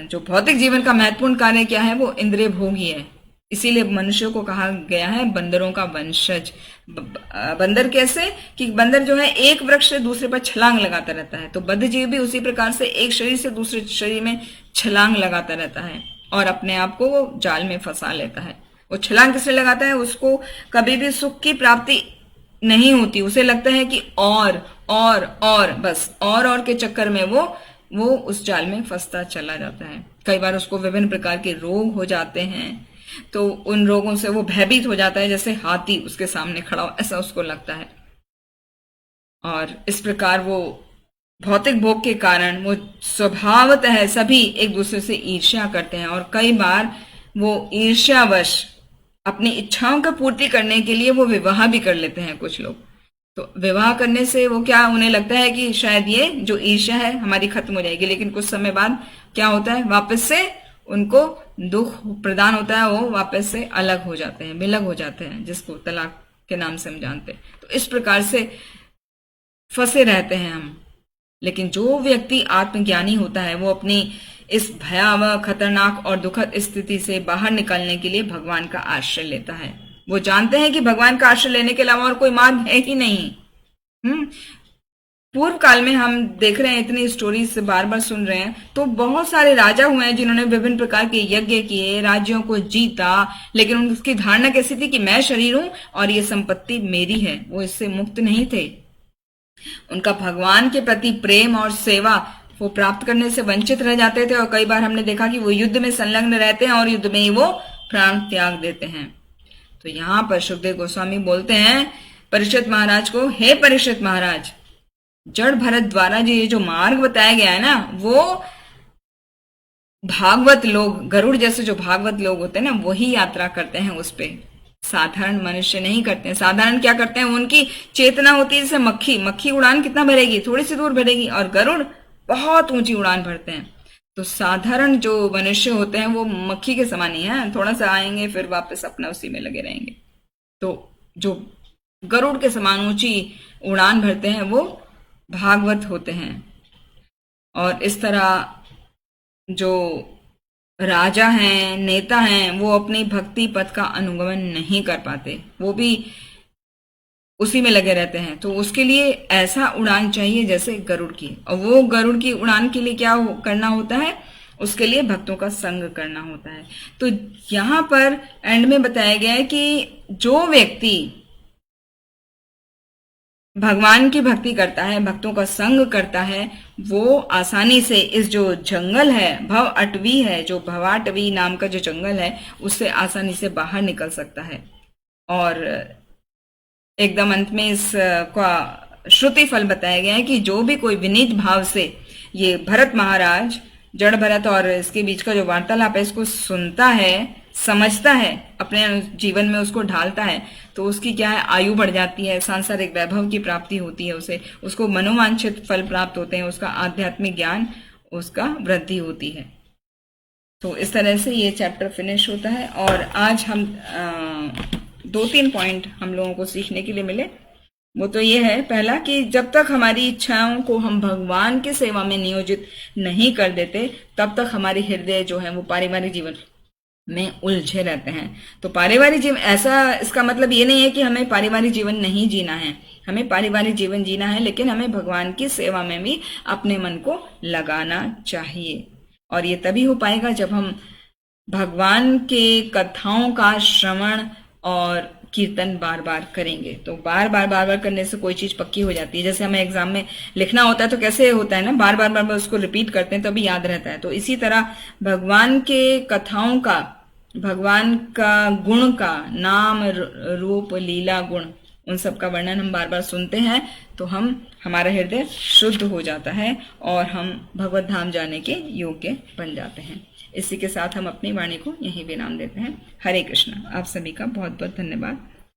जो भौतिक जीवन का महत्वपूर्ण कार्य क्या है, वो इंद्रिय भोग ही है। इसीलिए मनुष्य को कहा गया है बंदरों का वंशज। बंदर कैसे कि बंदर जो है एक वृक्ष से दूसरे पर छलांग लगाता रहता है, तो बद्ध जीव भी उसी प्रकार से एक शरीर से दूसरे शरीर में छलांग लगाता रहता है और अपने आप को वो जाल में फंसा लेता है। वो छलांग किससे लगाता है, उसको कभी भी सुख की प्राप्ति नहीं होती। उसे लगता है कि और बस और के चक्कर में वो उस जाल में फंसता चला जाता है। कई बार उसको विभिन्न प्रकार के रोग हो जाते हैं, तो उन रोगों से वो भयभीत हो जाता है, जैसे हाथी उसके सामने खड़ा हो, ऐसा उसको लगता है। और इस प्रकार वो भौतिक भोग के कारण वो स्वभावतः सभी एक दूसरे से ईर्ष्या करते हैं। और कई बार वो ईर्ष्यावश अपनी इच्छाओं का पूर्ति करने के लिए वो विवाह भी कर लेते हैं कुछ लोग। तो विवाह करने से वो क्या, उन्हें लगता है कि शायद ये जो ईर्ष्या है हमारी खत्म हो जाएगी। लेकिन कुछ समय बाद क्या होता है, वापस से उनको दुख प्रदान होता है, वो वापस से अलग हो जाते हैं, विलग हो जाते हैं, जिसको तलाक के नाम से हम जानते हैं। तो इस प्रकार से फंसे रहते हैं हम। लेकिन जो व्यक्ति आत्मज्ञानी होता है वो अपनी इस भयावह, खतरनाक और दुखद स्थिति से बाहर निकलने के लिए भगवान का आश्रय लेता है। वो जानते हैं कि भगवान का आश्रय लेने के अलावा और कोई मार्ग है ही नहीं। पूर्व काल में हम देख रहे हैं, इतनी स्टोरीज से बार बार सुन रहे हैं, तो बहुत सारे राजा हुए हैं जिन्होंने विभिन्न प्रकार के यज्ञ किए, राज्यों को जीता, लेकिन उनकी धारणा कैसी थी कि मैं शरीर हूं और ये संपत्ति मेरी है। वो इससे मुक्त नहीं थे। उनका भगवान के प्रति प्रेम और सेवा वो प्राप्त करने से वंचित रह जाते थे। और कई बार हमने देखा कि वो युद्ध में संलग्न रहते हैं और युद्ध में ही वो प्राण त्याग देते हैं। तो यहाँ पर सुखदेव गोस्वामी बोलते हैं परीक्षित महाराज को, हे परीक्षित महाराज, जड़ भरत द्वारा ये जो मार्ग बताया गया है ना, वो भागवत लोग, गरुड़ जैसे जो भागवत लोग होते हैं ना, वही यात्रा करते हैं उस पे। साधारण मनुष्य नहीं करते हैं। साधारण क्या करते हैं, उनकी चेतना होती है जैसे मक्खी उड़ान कितना भरेगी, थोड़ी सी दूर भरेगी, और गरुड़ बहुत ऊंची उड़ान भरते हैं। तो साधारण जो मनुष्य होते हैं वो मक्खी के समान ही है, थोड़ा सा आएंगे फिर वापस अपना उसी में लगे रहेंगे। तो जो गरुड़ के समान ऊंची उड़ान भरते हैं वो भागवत होते हैं। और इस तरह जो राजा हैं, नेता हैं, वो अपनी भक्ति पथ का अनुगमन नहीं कर पाते, वो भी उसी में लगे रहते हैं। तो उसके लिए ऐसा उड़ान चाहिए जैसे गरुड़ की। और वो गरुड़ की उड़ान के लिए क्या करना होता है, उसके लिए भक्तों का संग करना होता है। तो यहां पर एंड में बताया गया है कि जो व्यक्ति भगवान की भक्ति करता है, भक्तों का संग करता है, वो आसानी से इस जो जंगल है, भव अटवी है, जो भवाटवी नाम का जो जंगल है, उससे आसानी से बाहर निकल सकता है। और एकदम अंत में इस का श्रुति फल बताया गया है कि जो भी कोई विनीत भाव से ये भरत महाराज, जड़ भरत और इसके बीच का जो वार्तालाप है, इसको सुनता है, समझता है, अपने जीवन में उसको ढालता है, तो उसकी क्या है, आयु बढ़ जाती है, सांसारिक वैभव की प्राप्ति होती है, उसे उसको मनोवांछित फल प्राप्त होते हैं, उसका आध्यात्मिक ज्ञान, उसका वृद्धि होती है। तो इस तरह से ये चैप्टर फिनिश होता है। और आज हम 2-3 पॉइंट हम लोगों को सीखने के लिए मिले। वो तो ये है, पहला कि जब तक हमारी इच्छाओं को हम भगवान की सेवा में नियोजित नहीं कर देते, तब तक हमारी हृदय जो है वो पारिवारिक जीवन में उलझे रहते हैं। तो पारिवारिक जीवन, ऐसा इसका मतलब ये नहीं है कि हमें पारिवारिक जीवन नहीं जीना है, हमें पारिवारिक जीवन जीना है, लेकिन हमें भगवान की सेवा में भी अपने मन को लगाना चाहिए। और ये तभी हो पाएगा जब हम भगवान के कथाओं का श्रवण और कीर्तन बार बार करेंगे। तो बार बार करने से कोई चीज पक्की हो जाती है। जैसे हमें एग्जाम में लिखना होता है तो कैसे होता है ना, बार बार उसको रिपीट करते हैं तभी याद रहता है। तो इसी तरह भगवान के कथाओं का, भगवान का गुण का, नाम रूप लीला गुण, उन सब का वर्णन हम बार बार सुनते हैं तो हमारा हृदय शुद्ध हो जाता है और हम भगवत धाम जाने के योग्य बन जाते हैं। इसी के साथ हम अपनी वाणी को यहीं विराम देते हैं। हरे कृष्ण। आप सभी का बहुत बहुत धन्यवाद।